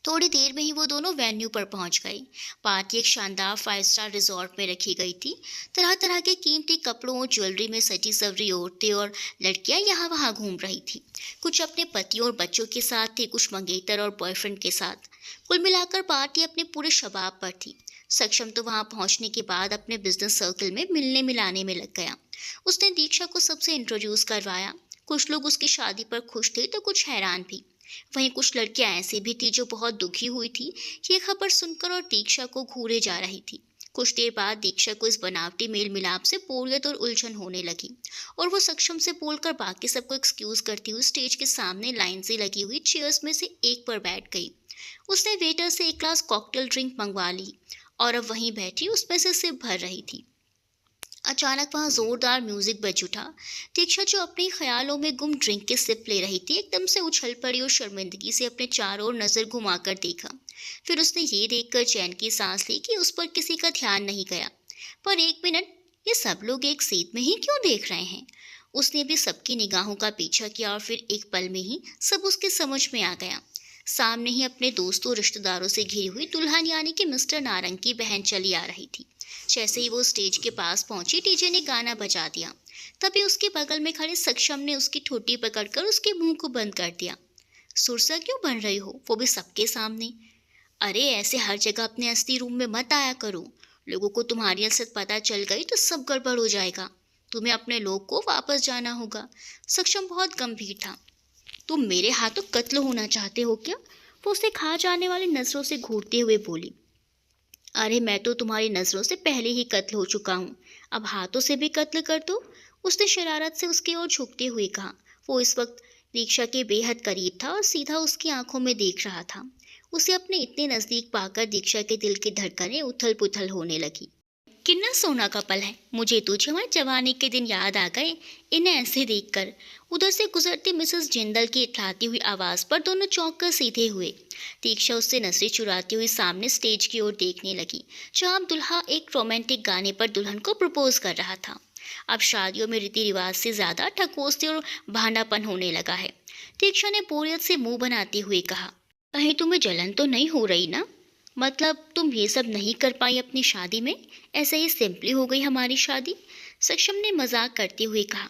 थोड़ी देर में ही वो दोनों वेन्यू पर पहुंच गए। पार्टी एक शानदार 5 स्टार रिजॉर्ट में रखी गई थी। तरह तरह के कीमती कपड़ों और ज्वेलरी में सजी सवरी औरतें और लड़कियां यहाँ वहाँ घूम रही थी। कुछ अपने पतियों और बच्चों के साथ थी, कुछ मंगेतर और बॉयफ्रेंड के साथ। कुल मिलाकर पार्टी अपने पूरे शबाब पर थी। सक्षम तो वहां पहुंचने के बाद अपने बिजनेस सर्कल में मिलने मिलाने में लग गया। उसने दीक्षा को सबसे इंट्रोड्यूस करवाया। कुछ लोग उसकी शादी पर खुश थे तो कुछ हैरान भी। वहीं कुछ लड़कियां ऐसी भी थी जो बहुत दुखी हुई थी ये खबर सुनकर और दीक्षा को घूरे जा रही थी। कुछ देर बाद दीक्षा को इस बनावटी मेल मिलाप से बोरियत और उलझन होने लगी और वो सक्षम से बोलकर बाकी सबको एक्सक्यूज करती हुई स्टेज के सामने लाइन से लगी हुई चेयर्स में से एक पर बैठ गई। उसने वेटर से एक ग्लास कॉकटेल ड्रिंक मंगवा ली और अब वहीं बैठी उसमें से सिप भर रही थी। अचानक वहां जोरदार म्यूजिक बज उठा। दीक्षा जो अपने ख्यालों में गुम ड्रिंक के सिप ले रही थी एकदम से उछल पड़ी और शर्मिंदगी से अपने चारों ओर नजर घुमाकर देखा। फिर उसने ये देखकर चैन की सांस ली कि उस पर किसी का ध्यान नहीं गया। पर एक मिनट, ये सब लोग एक सीट में ही क्यों देख रहे हैं? उसने भी सबकी निगाहों का पीछा किया और फिर एक पल में ही सब उसके समझ में आ गया। सामने ही अपने दोस्तों रिश्तेदारों से घिरी हुई दुल्हन यानी कि मिस्टर नारंग की बहन चली आ रही थी। जैसे ही वो स्टेज के पास पहुंची डीजे ने गाना बजा दिया। तभी उसके बगल में खड़े सक्षम ने उसकी ठुड्डी पकड़कर उसके मुंह को बंद कर दिया। सुरसा क्यों बन रही हो, वो भी सबके सामने? अरे ऐसे हर जगह अपने असली रूम में मत आया करो। लोगों को तुम्हारी असलियत पता चल गई तो सब गड़बड़ हो जाएगा। तुम्हें अपने लोग को वापस जाना होगा। सक्षम बहुत गंभीर था। तुम मेरे हाथों कत्ल होना चाहते हो क्या? वो उसे खा जाने वाली नजरों से घूरते हुए बोली। अरे मैं तो तुम्हारी नजरों से पहले ही कत्ल हो चुका हूँ, अब हाथों से भी कत्ल कर दो। उसने शरारत से उसकी ओर झुकते हुए कहा। वो इस वक्त दीक्षा के बेहद करीब था और सीधा उसकी आंखों में देख रहा था। उसे अपने इतने नजदीक पाकर दीक्षा के दिल की धड़कनें उथल पुथल होने लगी। कितना सोना का पल है, मुझे तुझे हमारे जवानी के दिन याद आ गए इन्हें ऐसे देखकर। उधर से गुजरती मिसेस जिंदल की इतलाती हुई आवाज पर दोनों चौंक कर सीधे हुए। दीक्षा उससे नजरें चुराती हुई सामने स्टेज की ओर देखने लगी, जहां दुल्हा एक रोमांटिक गाने पर दुल्हन को प्रपोज कर रहा था। अब शादियों में रीति रिवाज से ज्यादा ठकोस्ती और बहानापन होने लगा है। दीक्षा ने बोरियत से मुंह बनाते हुए कहा, कहीं तुम्हें जलन तो नहीं हो रही ना? मतलब तुम ये सब नहीं कर पाई अपनी शादी में? ऐसे ही सिंपली हो गई हमारी शादी? सक्षम ने मजाक करते हुए कहा।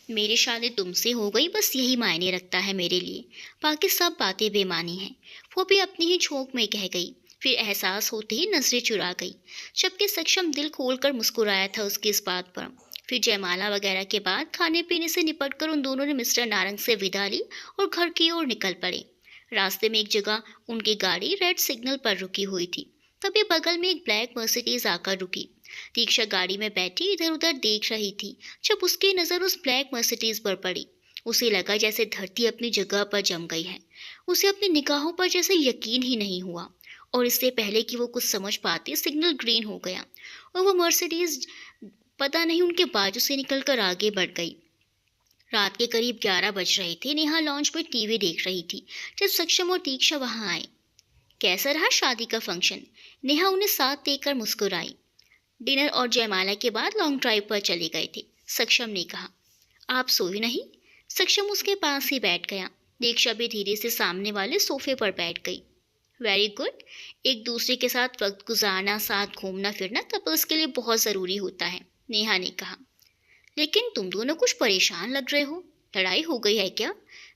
मेरी शादी तुमसे हो गई बस यही मायने रखता है मेरे लिए, बाकी सब बातें बेमानी हैं। वो भी अपनी ही झोंक में कह गई, फिर एहसास होते ही नजरें चुरा गई। जबकि सक्षम दिल खोलकर मुस्कुराया था उसकी इस बात पर। फिर जयमाला वगैरह के बाद खाने पीने से निपटकर उन दोनों ने मिस्टर नारंग से विदा ली और घर की ओर निकल पड़े। रास्ते में एक जगह उनकी गाड़ी रेड सिग्नल पर रुकी हुई थी। तभी बगल में एक ब्लैक मर्सिडीज आकर रुकी। दीक्षा गाड़ी में बैठी इधर उधर देख रही थी जब उसकी नज़र उस ब्लैक मर्सिडीज पर पड़ी। उसे लगा जैसे धरती अपनी जगह पर जम गई है। उसे अपनी निगाहों पर जैसे यकीन ही नहीं हुआ, और इससे पहले कि वो कुछ समझ पाती सिग्नल ग्रीन हो गया और वो मर्सिडीज पता नहीं उनके बाजू से निकलकर आगे बढ़ गई। रात के करीब 11 बज रहे थे। नेहा लॉन्च में टीवी देख रही थी जब सक्षम और दीक्षा वहां आए। कैसा रहा शादी का फंक्शन? नेहा उन्हें साथ देखकर मुस्कुराई। डिनर और जयमाला के बाद लॉन्ग ड्राइव पर चले गए थे, सक्षम ने कहा। आप सोई नहीं? सक्षम उसके पास ही बैठ गया। दीक्षा भी धीरे से सामने वाले सोफे पर बैठ गई। Very good. एक दूसरे के साथ वक्त गुजारना, साथ घूमना फिरना कपल्स के लिए बहुत ज़रूरी होता है, नेहा ने कहा। लेकिन तुम दोनों कुछ परेशान लग रहे हो, लड़ाई हो गई है क्या?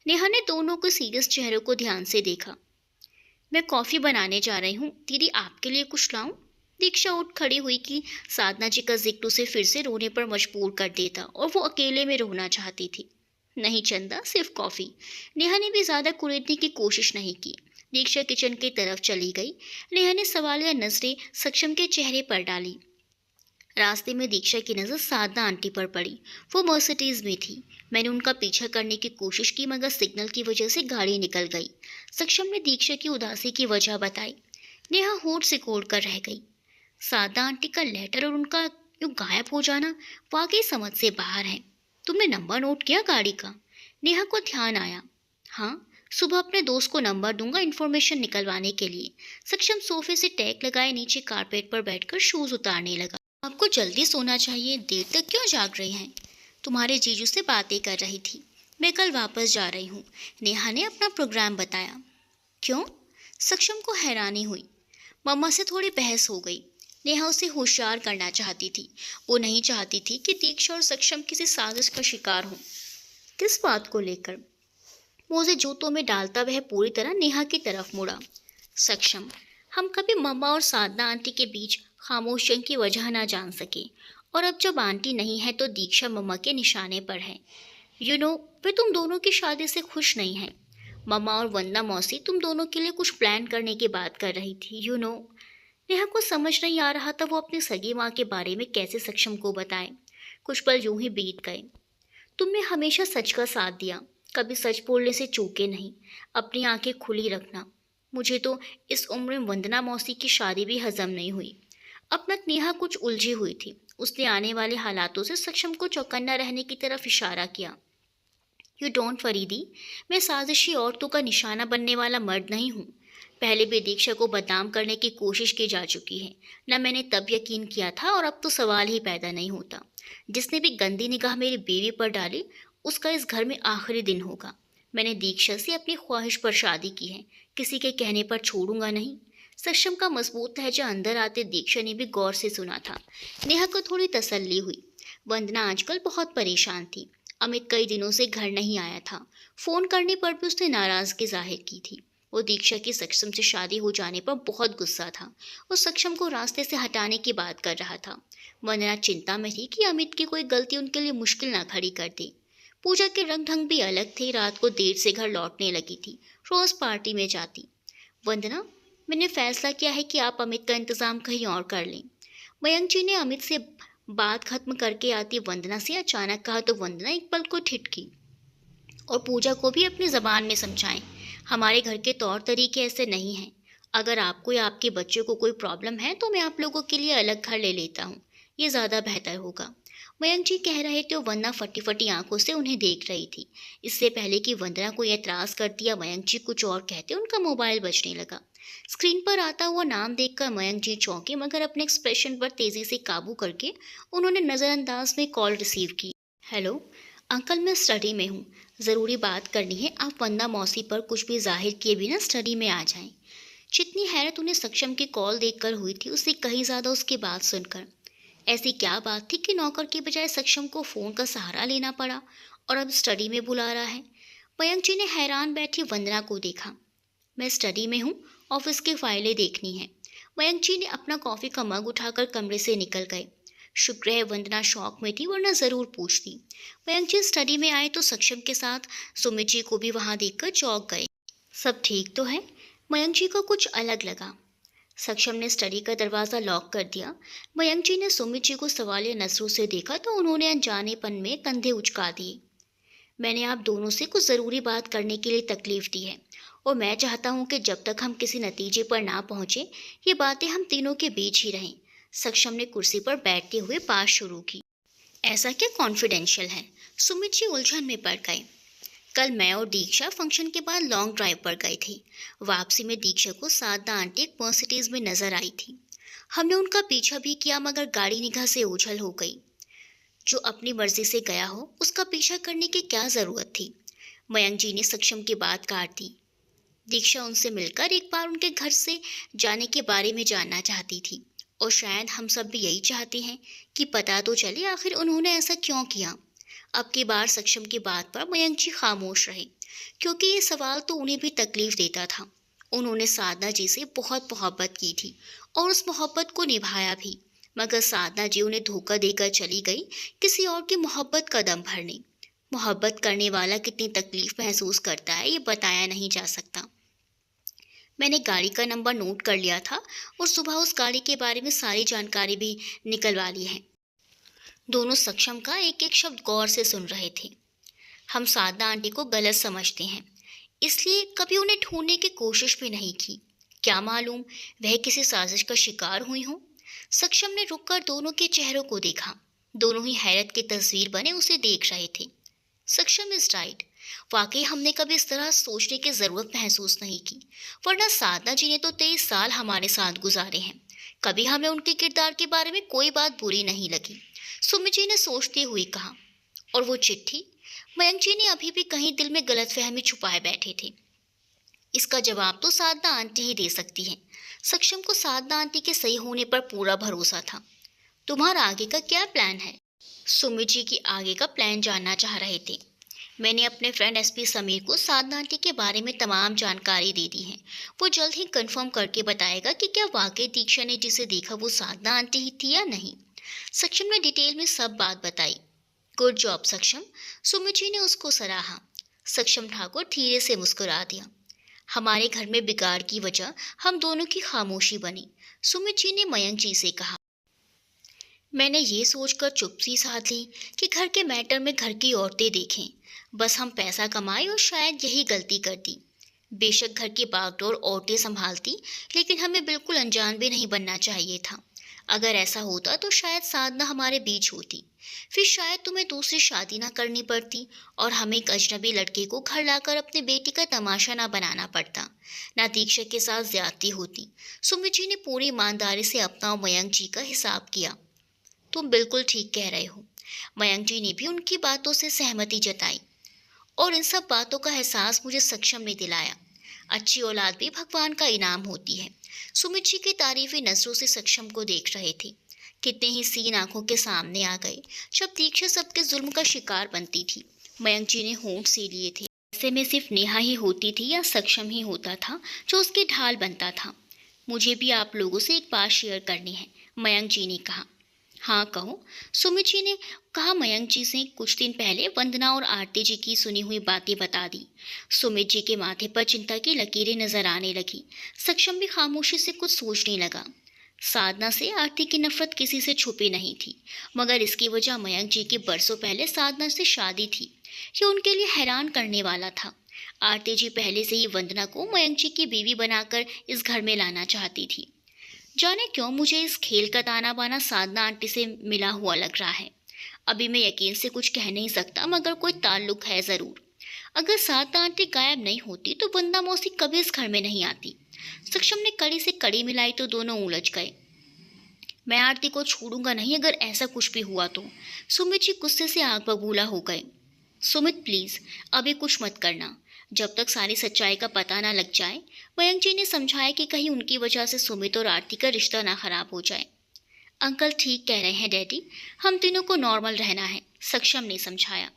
नेहा ने दोनों के सीरियस चेहरों को ध्यान से देखा। मैं कॉफ़ी बनाने जा रही हूँ, दीदी आपके लिए कुछ लाऊं? दीक्षा उठ खड़ी हुई कि साधना जी का जिक्र उसे फिर से रोने पर मजबूर कर देता और वो अकेले में रोना चाहती थी। नहीं चंदा, सिर्फ कॉफ़ी। नेहा ने भी ज़्यादा कुरेदने की कोशिश नहीं की। दीक्षा किचन की तरफ चली गई। नेहा ने सवालिया नजरें सक्षम के चेहरे पर डाली। रास्ते में दीक्षा की नज़र साधना आंटी पर पड़ी। वो मर्सिडीज में थी। मैंने उनका पीछा करने की कोशिश की मगर सिग्नल की वजह से गाड़ी निकल गई। सक्षम ने दीक्षा की उदासी की वजह बताई। नेहा होठ सिकोड़ कर रह गई। साधना आंटी का लेटर और उनका यूं गायब हो जाना वाकई समझ से बाहर है। तुमने नंबर नोट किया गाड़ी का? नेहा को ध्यान आया। हाँ, सुबह अपने दोस्त को नंबर दूंगा इन्फॉर्मेशन निकलवाने के लिए। सक्षम सोफे से टैक लगाए नीचे कारपेट पर बैठकर शूज उतारने लगा। आपको जल्दी सोना चाहिए, देर तक क्यों जाग रही हैं? तुम्हारे जीजू से बातें कर रही थी। मैं कल वापस जा रही हूँ, नेहा ने अपना प्रोग्राम बताया। क्यों? सक्षम को हैरानी हुई। मम्मा से थोड़ी बहस हो गई। नेहा उसे होशियार करना चाहती थी। वो नहीं चाहती थी कि दीक्षा और सक्षम किसी साजिश का शिकार हों। किस बात को लेकर? वो उसे जूतों में डालता वह पूरी तरह नेहा की तरफ मुड़ा। सक्षम, हम कभी मम्मा और साधना आंटी के बीच खामोशियों की वजह ना जान सके, और अब जब आंटी नहीं है तो दीक्षा मम्मा के निशाने पर है। वे तुम दोनों की शादी से खुश नहीं हैं। मम्मा और वंदना मौसी तुम दोनों के लिए कुछ प्लान करने की बात कर रही थी। नेहा को समझ नहीं आ रहा था वो अपनी सगी माँ के बारे में कैसे सक्षम को बताए। कुछ पल यूं ही बीत गए। तुमने हमेशा सच का साथ दिया, कभी सच बोलने से चूके नहीं। अपनी आंखें खुली रखना। मुझे तो इस उम्र में वंदना मौसी की शादी भी हजम नहीं हुई। अब तक नेहा कुछ उलझी हुई थी। उसने आने वाले हालातों से सक्षम को चौकन्ना रहने की तरफ इशारा किया। यू डोंट वरी दी, मैं साजिशी औरतों का निशाना बनने वाला मर्द नहीं हूँ। पहले भी दीक्षा को बदनाम करने की कोशिश की जा चुकी है। न मैंने तब यकीन किया था और अब तो सवाल ही पैदा नहीं होता। जिसने भी गंदी निगाह मेरी बीवी पर डाली, उसका इस घर में आखिरी दिन होगा। मैंने दीक्षा से अपनी ख्वाहिश पर शादी की है, किसी के कहने पर छोड़ूंगा नहीं। सक्षम का मजबूत लहजा अंदर आते दीक्षा ने भी गौर से सुना था। नेहा को थोड़ी तसल्ली हुई। वंदना आजकल बहुत परेशान थी। अमित कई दिनों से घर नहीं आया था। फोन करने पर भी उसने नाराजगी जाहिर की थी। वो दीक्षा की सक्षम से शादी हो जाने पर बहुत गुस्सा था। वो सक्षम को रास्ते से हटाने की बात कर रहा था। वंदना चिंता में थी कि अमित की कोई गलती उनके लिए मुश्किल ना खड़ी कर दे। पूजा के रंग ढंग भी अलग थे। रात को देर से घर लौटने लगी थी। रोज पार्टी में जाती। वंदना, मैंने फैसला किया है कि आप अमित का इंतजाम कहीं और कर लें। मयंक जी ने अमित से बात खत्म करके आती वंदना से अचानक कहा तो वंदना एक पल को ठिठकी। और पूजा को भी अपनी ज़बान में समझाएं। हमारे घर के तौर तरीके ऐसे नहीं हैं। अगर आपको या आपके बच्चों को कोई प्रॉब्लम है तो मैं आप लोगों के लिए अलग घर ले लेता हूँ। ये ज़्यादा बेहतर होगा। मयंक जी कह रहे थे। वंदना फटी फटी आंखों से उन्हें देख रही थी। इससे पहले कि वंदना को एतराज़ कर दिया मयंक जी कुछ और कहते, उनका मोबाइल बजने लगा। स्क्रीन पर आता हुआ नाम देखकर मयंक जी चौंके, मगर अपने एक्सप्रेशन पर तेज़ी से काबू करके उन्होंने नज़रअंदाज में कॉल रिसीव की। हेलो अंकल, मैं स्टडी में हूँ। ज़रूरी बात करनी है। आप वंदना मौसी पर कुछ भी जाहिर किए बिना स्टडी में आ जाएं। जितनी हैरत उन्हें सक्षम की कॉल देखकर हुई थी, उससे कहीं ज़्यादा उसकी बात सुनकर। ऐसी क्या बात थी कि नौकर के बजाय सक्षम को फ़ोन का सहारा लेना पड़ा और अब स्टडी में बुला रहा है। मयंक जी ने हैरान बैठी वंदना को देखा। मैं स्टडी में हूँ, ऑफिस की फाइलें देखनी है। मयंक जी ने अपना कॉफ़ी का मग उठाकर कमरे से निकल गए। शुक्र है वंदना शौक में थी, वरना ज़रूर पूछती। मयंक जी स्टडी में आए तो सक्षम के साथ सुमित जी को भी वहाँ देखकर चौंक गए। सब ठीक तो है? मयंक जी को कुछ अलग लगा। सक्षम ने स्टडी का दरवाज़ा लॉक कर दिया। मयंक जी ने सुमित जी को सवालिया नजरों से देखा तो उन्होंने अनजानेपन में कंधे उचका दिए। मैंने आप दोनों से कुछ ज़रूरी बात करने के लिए तकलीफ़ दी है और मैं चाहता हूँ कि जब तक हम किसी नतीजे पर ना पहुँचे, ये बातें हम तीनों के बीच ही रहें। सक्षम ने कुर्सी पर बैठते हुए बात शुरू की। ऐसा क्या कॉन्फिडेंशियल है? सुमित जी उलझन में पड़ गए। कल मैं और दीक्षा फंक्शन के बाद लॉन्ग ड्राइव पर गए थे। वापसी में दीक्षा को सादा आंटी एक मर्सिडीज में नजर आई थी। हमने उनका पीछा भी किया, मगर गाड़ी निगाह से ओझल हो गई। जो अपनी मर्जी से गया हो उसका पीछा करने की क्या ज़रूरत थी? मयंक जी ने सक्षम की बात काट दी। दीक्षा उनसे मिलकर एक बार उनके घर से जाने के बारे में जानना चाहती थी, और शायद हम सब भी यही चाहते हैं कि पता तो चले आखिर उन्होंने ऐसा क्यों किया। अब की बार सक्षम की बात पर मयंक जी खामोश रहे, क्योंकि ये सवाल तो उन्हें भी तकलीफ देता था। उन्होंने साधना जी से बहुत मोहब्बत की थी और उस मोहब्बत को निभाया भी, मगर साधना जी उन्हें धोखा देकर चली गई, किसी और की मोहब्बत का दम भरने। मोहब्बत करने वाला कितनी तकलीफ महसूस करता है, ये बताया नहीं जा सकता। मैंने गाड़ी का नंबर नोट कर लिया था और सुबह उस गाड़ी के बारे में सारी जानकारी भी निकलवा ली है। दोनों सक्षम का एक एक शब्द गौर से सुन रहे थे। हम साधना आंटी को गलत समझते हैं, इसलिए कभी उन्हें ढूंढने की कोशिश भी नहीं की। क्या मालूम वह किसी साजिश का शिकार हुई हो। सक्षम ने रुककर दोनों के चेहरों को देखा। दोनों ही हैरत की तस्वीर बने उसे देख रहे थे। सक्षम इज राइट। वाकई हमने कभी इस तरह सोचने की ज़रूरत महसूस नहीं की, वरना साधना जी ने तो 23 साल हमारे साथ गुजारे हैं। कभी हमें उनके किरदार के बारे में कोई बात बुरी नहीं लगी। सुमित जी ने सोचते हुए कहा। और वो चिट्ठी? मयंक जी ने अभी भी कहीं दिल में गलतफहमी छुपाए बैठे थे। इसका जवाब तो साधना आंटी ही दे सकती हैं। सक्षम को साधना आंटी के सही होने पर पूरा भरोसा था। तुम्हारा आगे का क्या प्लान है? सुमित जी की आगे का प्लान जानना चाह रहे थे। मैंने अपने फ्रेंड एसपी समीर को साधना आंटी के बारे में तमाम जानकारी दे दी है। वो जल्द ही कंफर्म करके बताएगा कि क्या वाकई दीक्षा ने जिसे देखा वो साधना आंटी ही थी या नहीं। सक्षम ने डिटेल में सब बात बताई। गुड जॉब सक्षम, सुमित जी ने उसको सराहा। सक्षम ठाकुर धीरे से मुस्कुरा दिया। हमारे घर में बिगाड़ की वजह हम दोनों की खामोशी बनी, सुमित जी ने मयंक जी से कहा। मैंने ये सोचकर चुप्पी साध ली कि घर के मैटर में घर की औरतें देखें। बस हम पैसा कमाए और शायद यही गलती कर दी। बेशक घर की बागडोर औरतें संभालती, लेकिन हमें बिल्कुल अनजान भी नहीं बनना चाहिए था। अगर ऐसा होता तो शायद साधना हमारे बीच होती, फिर शायद तुम्हें दूसरी शादी ना करनी पड़ती और हमें एक अजनबी लड़के को घर लाकर अपने बेटी का तमाशा ना बनाना पड़ता, ना दीक्षा के साथ ज्यादती होती। सुमित जी ने पूरी ईमानदारी से अपना और मयंक जी का हिसाब किया। तुम बिल्कुल ठीक कह रहे हो। मयंक जी ने भी उनकी बातों से सहमति जताई और इन सब बातों का एहसास मुझे सक्षम ने दिलाया। अच्छी औलाद भी भगवान का इनाम होती है। सुमित जी की तारीफी नजरों से सक्षम को देख रहे थे। कितने ही सीन आंखों के सामने आ गए जब दीक्षा सबके जुल्म का शिकार बनती थी। मयंक जी ने होंठ सी लिए थे। ऐसे में सिर्फ नेहा ही होती थी या सक्षम ही होता था जो उसकी ढाल बनता था। मुझे भी आप लोगों से एक बात शेयर करनी है, मयंक जी ने कहा। हाँ कहो, सुमित जी ने कहा। मयंक जी से कुछ दिन पहले वंदना और आरती जी की सुनी हुई बातें बता दी। सुमित जी के माथे पर चिंता की लकीरें नजर आने लगी। सक्षम भी खामोशी से कुछ सोचने लगा। साधना से आरती की नफरत किसी से छुपी नहीं थी, मगर इसकी वजह मयंक जी की बरसों पहले साधना से शादी थी। ये उनके लिए हैरान करने वाला था। आरती जी पहले से ही वंदना को मयंक जी की बीवी बनाकर इस घर में लाना चाहती थी। जाने क्यों मुझे इस खेल का ताना बाना साधना आंटी से मिला हुआ लग रहा है। अभी मैं यकीन से कुछ कह नहीं सकता, मगर कोई ताल्लुक है जरूर। अगर साधना आंटी गायब नहीं होती तो वंदना मौसी कभी इस घर में नहीं आती। सक्षम ने कड़ी से कड़ी मिलाई तो दोनों उलझ गए। मैं आरती को छोड़ूंगा नहीं अगर ऐसा कुछ भी हुआ तो। सुमित जी गुस्से से आग बबूला हो गए। सुमित प्लीज अभी कुछ मत करना, जब तक सारी सच्चाई का पता ना लग जाए। मयंक जी ने समझाया कि कहीं उनकी वजह से सुमित और आरती का रिश्ता ना खराब हो जाए। अंकल ठीक कह रहे हैं डैडी, हम तीनों को नॉर्मल रहना है, सक्षम ने समझाया।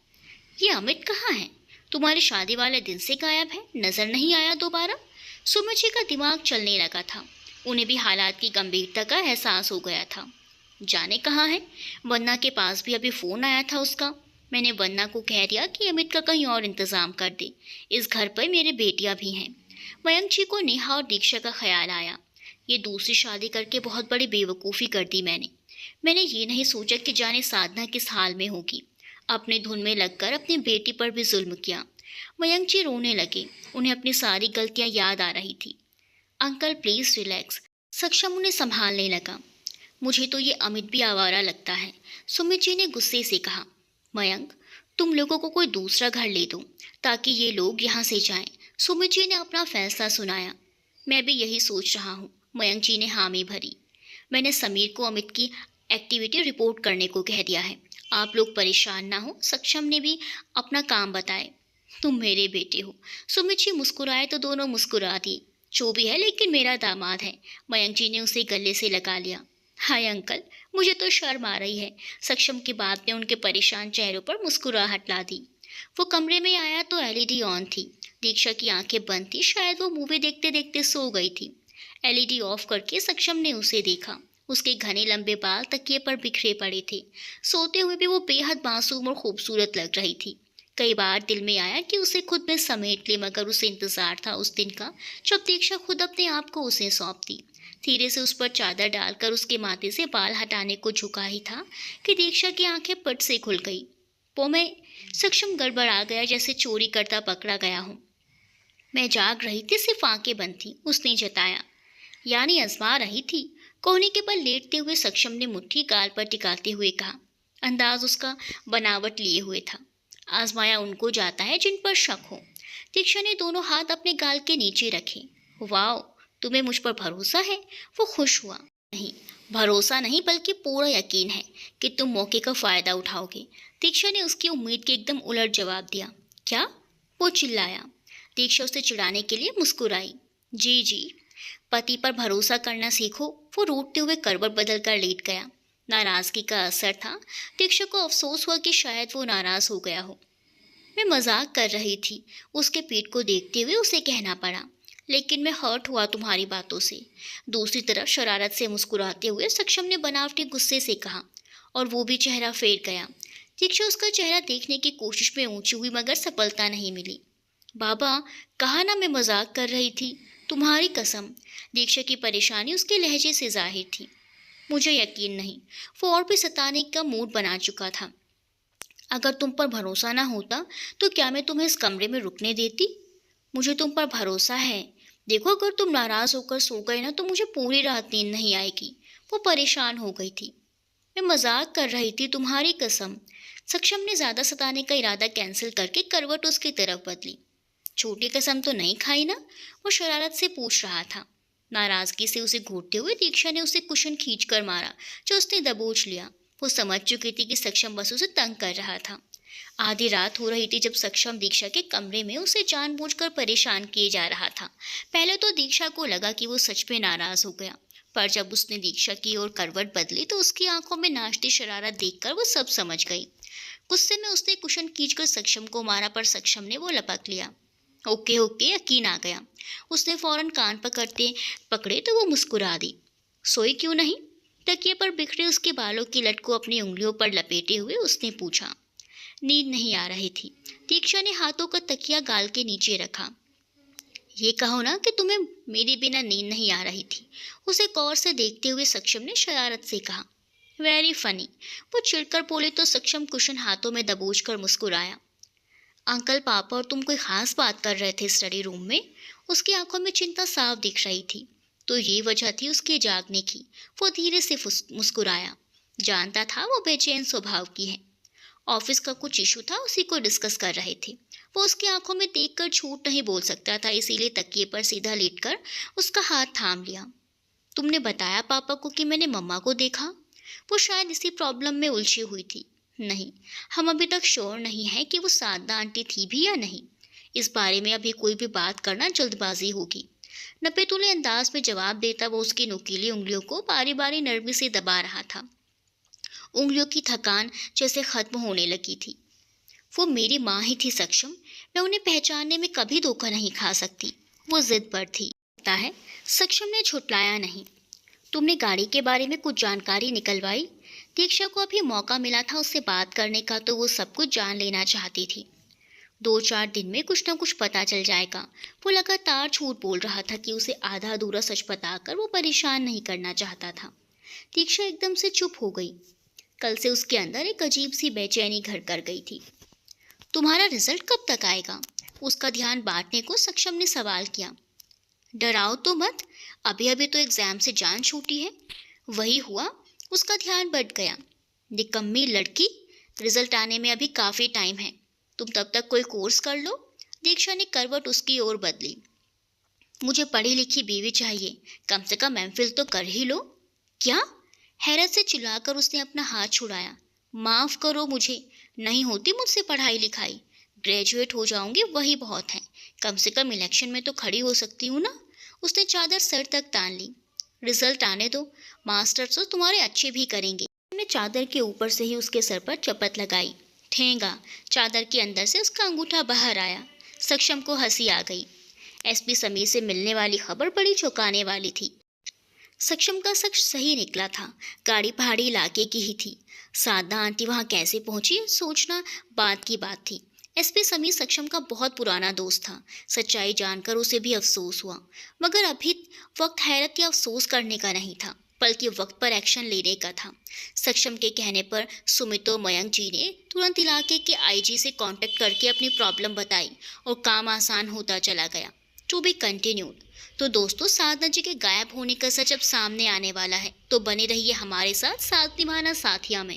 ये अमित कहाँ है? तुम्हारी शादी वाले दिन से गायब है, नजर नहीं आया दोबारा। सुमित जी का दिमाग चलने लगा था। उन्हें भी हालात की गंभीरता का एहसास हो गया था। जाने कहाँ है। वन्ना के पास भी अभी फोन आया था उसका। मैंने वन्ना को कह दिया कि अमित का कहीं और इंतजाम कर दे। इस घर पर मेरे बेटियां भी हैं। मयंक जी को नेहा और दीक्षा का ख्याल आया। ये दूसरी शादी करके बहुत बड़ी बेवकूफ़ी कर दी मैंने ये नहीं सोचा कि जाने साधना किस हाल में होगी। अपने धुन में लगकर अपनी बेटी पर भी जुल्म किया। मयंक जी रोने लगे। उन्हें अपनी सारी गलतियां याद आ रही थी। Uncle please relax. सक्षम उन्हें संभालने लगा। मुझे तो ये अमित भी आवारा लगता है, सुमित जी ने गुस्से से कहा। मयंक तुम लोगों को कोई दूसरा घर ले दो ताकि ये लोग यहाँ से जाएं। सुमित जी ने अपना फैसला सुनाया। मैं भी यही सोच रहा हूँ, मयंक जी ने हामी भरी। मैंने समीर को अमित की एक्टिविटी रिपोर्ट करने को कह दिया है। आप लोग परेशान ना हो, सक्षम ने भी अपना काम बताए। तुम मेरे बेटे हो। सुमित जी मुस्कुराए तो दोनों मुस्कुरा दिए। जो भी है लेकिन मेरा दामाद है। मयंक जी ने उसे गले से लगा लिया। हाय अंकल, मुझे तो शर्म आ रही है। सक्षम की बात ने उनके परेशान चेहरों पर मुस्कुराहट ला दी। वो कमरे में आया तो एलईडी ऑन थी। दीक्षा की आंखें बंद थी, शायद वो मूवी देखते देखते सो गई थी। एलईडी ऑफ करके सक्षम ने उसे देखा। उसके घने लंबे बाल तकिए पर बिखरे पड़े थे। सोते हुए भी वो बेहद मासूम और खूबसूरत लग रही थी। कई बार दिल में आया कि उसे खुद में समेट ले, मगर उसे इंतजार था उस दिन का जब दीक्षा खुद अपने आप को उसे सौंपती। धीरे से उस पर चादर डालकर उसके माथे से बाल हटाने को झुका ही था कि दीक्षा की आंखें पट से खुल गई। वो मैं सक्षम गड़बड़ा गया, जैसे चोरी करता पकड़ा गया हूँ। मैं जाग रही थी, सिर्फ आंखें बंद थी, उसने जताया। यानी आजमा रही थी। कोहनी के बल लेटते हुए सक्षम ने मुट्ठी गाल पर टिकाते हुए कहा। अंदाज उसका बनावट लिए हुए था। आजमाया उनको जाता है जिन पर शक हो। दीक्षा ने दोनों हाथ अपने गाल के नीचे रखे। वाह, तुम्हें मुझ पर भरोसा है? वो खुश हुआ। नहीं, भरोसा नहीं बल्कि पूरा यकीन है कि तुम मौके का फायदा उठाओगे। दीक्षा ने उसकी उम्मीद के एकदम उलट जवाब दिया। क्या? वो चिल्लाया। दीक्षा उसे चिढ़ाने के लिए मुस्कुराई। जी जी, पति पर भरोसा करना सीखो। वो रोते हुए करवट बदल कर लेट गया। नाराजगी का असर था। दीक्षा को अफसोस हुआ कि शायद वो नाराज हो गया हो। मैं मजाक कर रही थी। उसके पीठ को देखते हुए उसे कहना पड़ा। लेकिन मैं हर्ट हुआ तुम्हारी बातों से। दूसरी तरफ शरारत से मुस्कुराते हुए सक्षम ने बनावटी गुस्से से कहा, और वो भी चेहरा फेर गया। दीक्षा उसका चेहरा देखने की कोशिश में ऊंची हुई, मगर सफलता नहीं मिली। बाबा, कहा ना मैं मजाक कर रही थी, तुम्हारी कसम। दीक्षा की परेशानी उसके लहजे से जाहिर थी। मुझे यकीन नहीं। वो और भी सताने का मूड बना चुका था। अगर तुम पर भरोसा ना होता तो क्या मैं तुम्हें इस कमरे में रुकने देती? मुझे तुम पर भरोसा है। देखो, अगर तुम नाराज होकर सो गए ना तो मुझे पूरी रात नींद नहीं आएगी। वो परेशान हो गई थी। मैं मजाक कर रही थी, तुम्हारी कसम। सक्षम ने ज्यादा सताने का इरादा कैंसिल करके करवट उसकी तरफ बदली। छोटी कसम तो नहीं खाई ना? वो शरारत से पूछ रहा था। नाराजगी से उसे घूरते हुए दीक्षा ने उसे कुशन खींच कर मारा, जो उसने दबोच लिया। वो समझ चुकी थी कि सक्षम बस उसे तंग कर रहा था। आधी रात हो रही थी जब सक्षम दीक्षा के कमरे में उसे जानबूझकर परेशान किए जा रहा था। पहले तो दीक्षा को लगा कि वो सच में नाराज हो गया, पर जब उसने दीक्षा की ओर करवट बदली तो उसकी आंखों में नाचती शरारत देखकर वो सब समझ गई। गुस्से में उसने कुशन खींचकर सक्षम को मारा, पर सक्षम ने वो लपक लिया। ओके ओके, यकीन आ गया। उसने फौरन कान पकड़े तो वो मुस्कुरा दी। सोई क्यों नहीं? तकिए पर बिखरे उसके बालों की लट को अपनी उंगलियों पर लपेटे हुए उसने पूछा। नींद नहीं आ रही थी। दीक्षा ने हाथों का तकिया गाल के नीचे रखा। ये कहो ना कि तुम्हें मेरे बिना नींद नहीं आ रही थी। उसे गौर से देखते हुए सक्षम ने शरारत से कहा। Very funny. वो चिढ़कर बोले तो सक्षम कुशन हाथों में दबोच कर मुस्कुराया। अंकल, पापा और तुम कोई खास बात कर रहे थे स्टडी रूम में? उसकी आंखों में चिंता साफ दिख रही थी। तो ये वजह थी उसके जागने की। वो धीरे से मुस्कुराया। जानता था वो बेचैन स्वभाव की है। ऑफिस का कुछ इशू था, उसी को डिस्कस कर रहे थे। वो उसकी आंखों में देखकर झूठ नहीं बोल सकता था, इसीलिए तकिए पर सीधा लेटकर उसका हाथ थाम लिया। तुमने बताया पापा को कि मैंने मम्मा को देखा? वो शायद इसी प्रॉब्लम में उलझी हुई थी। नहीं, हम अभी तक श्योर नहीं है कि वो साधना आंटी थी भी या नहीं। इस बारे में अभी कोई भी बात करना जल्दबाजी होगी। नपेतुले अंदाज में जवाब देता वो उसकी नुकीली उंगलियों को बारी बारी नरमी से दबा रहा था। उंगलियों की थकान जैसे खत्म होने लगी थी। वो मेरी माँ ही थी सक्षम। मैं उन्हें पहचानने में कभी धोखा नहीं खा सकती। वो जिद पर थी। लगता है सक्षम ने झुठलाया नहीं। तुमने गाड़ी के बारे में कुछ जानकारी निकलवाई? दीक्षा को अभी मौका मिला था उससे बात करने का, तो वो सब कुछ जान लेना चाहती थी। 2-4 दिन में कुछ ना कुछ पता चल जाएगा। वो लगातार झूठ बोल रहा था कि उसे आधा अधूरा सच बताकर वो परेशान नहीं करना चाहता था। दीक्षा एकदम से चुप हो गई। कल से उसके अंदर एक अजीब सी बेचैनी घर कर गई थी। तुम्हारा रिजल्ट कब तक आएगा? उसका ध्यान बांटने को सक्षम ने सवाल किया। डराओ तो मत, अभी अभी तो एग्जाम से जान छूटी है। वही हुआ, उसका ध्यान बढ़ गया। निकम्मी लड़की, रिजल्ट आने में अभी काफ़ी टाइम है। तुम तब तक कोई कोर्स कर लो। दीक्षा ने करवट उसकी ओर बदली। मुझे पढ़ी लिखी बीवी चाहिए, कम से कम एमफिल तो कर ही लो। क्या? हैरत से चिल्लाकर उसने अपना हाथ छुड़ाया। माफ़ करो मुझे, नहीं होती मुझसे पढ़ाई लिखाई। ग्रेजुएट हो जाऊंगी वही बहुत है। कम से कम इलेक्शन में तो खड़ी हो सकती हूँ ना। उसने चादर सर तक तान ली। रिजल्ट आने दो, मास्टर्स तो तुम्हारे अच्छे भी करेंगे। उसने चादर के ऊपर से ही उसके सर पर चपत लगाई। ठेंगा। चादर के अंदर से उसका अंगूठा बाहर आया। सक्षम को हंसी आ गई। एसपी समीर से मिलने वाली खबर बड़ी चौंकाने वाली थी। सक्षम का शक सही निकला था। गाड़ी पहाड़ी इलाके की ही थी। साधना आंटी वहां कैसे पहुंची, सोचना बात की बात थी। एसपी समीर सक्षम का बहुत पुराना दोस्त था। सच्चाई जानकर उसे भी अफसोस हुआ, मगर अभी वक्त हैरत या अफसोस करने का नहीं था, बल्कि वक्त पर एक्शन लेने का था। सक्षम के कहने पर सुमित और मयंक जी ने तुरंत इलाके के आईजी से कांटेक्ट करके अपनी प्रॉब्लम बताई और काम आसान होता चला गया। To be continued. तो दोस्तों, साधना जी के गायब होने का सच अब सामने आने वाला है, तो बने रहिए हमारे साथ, साथ निभाना साथिया में।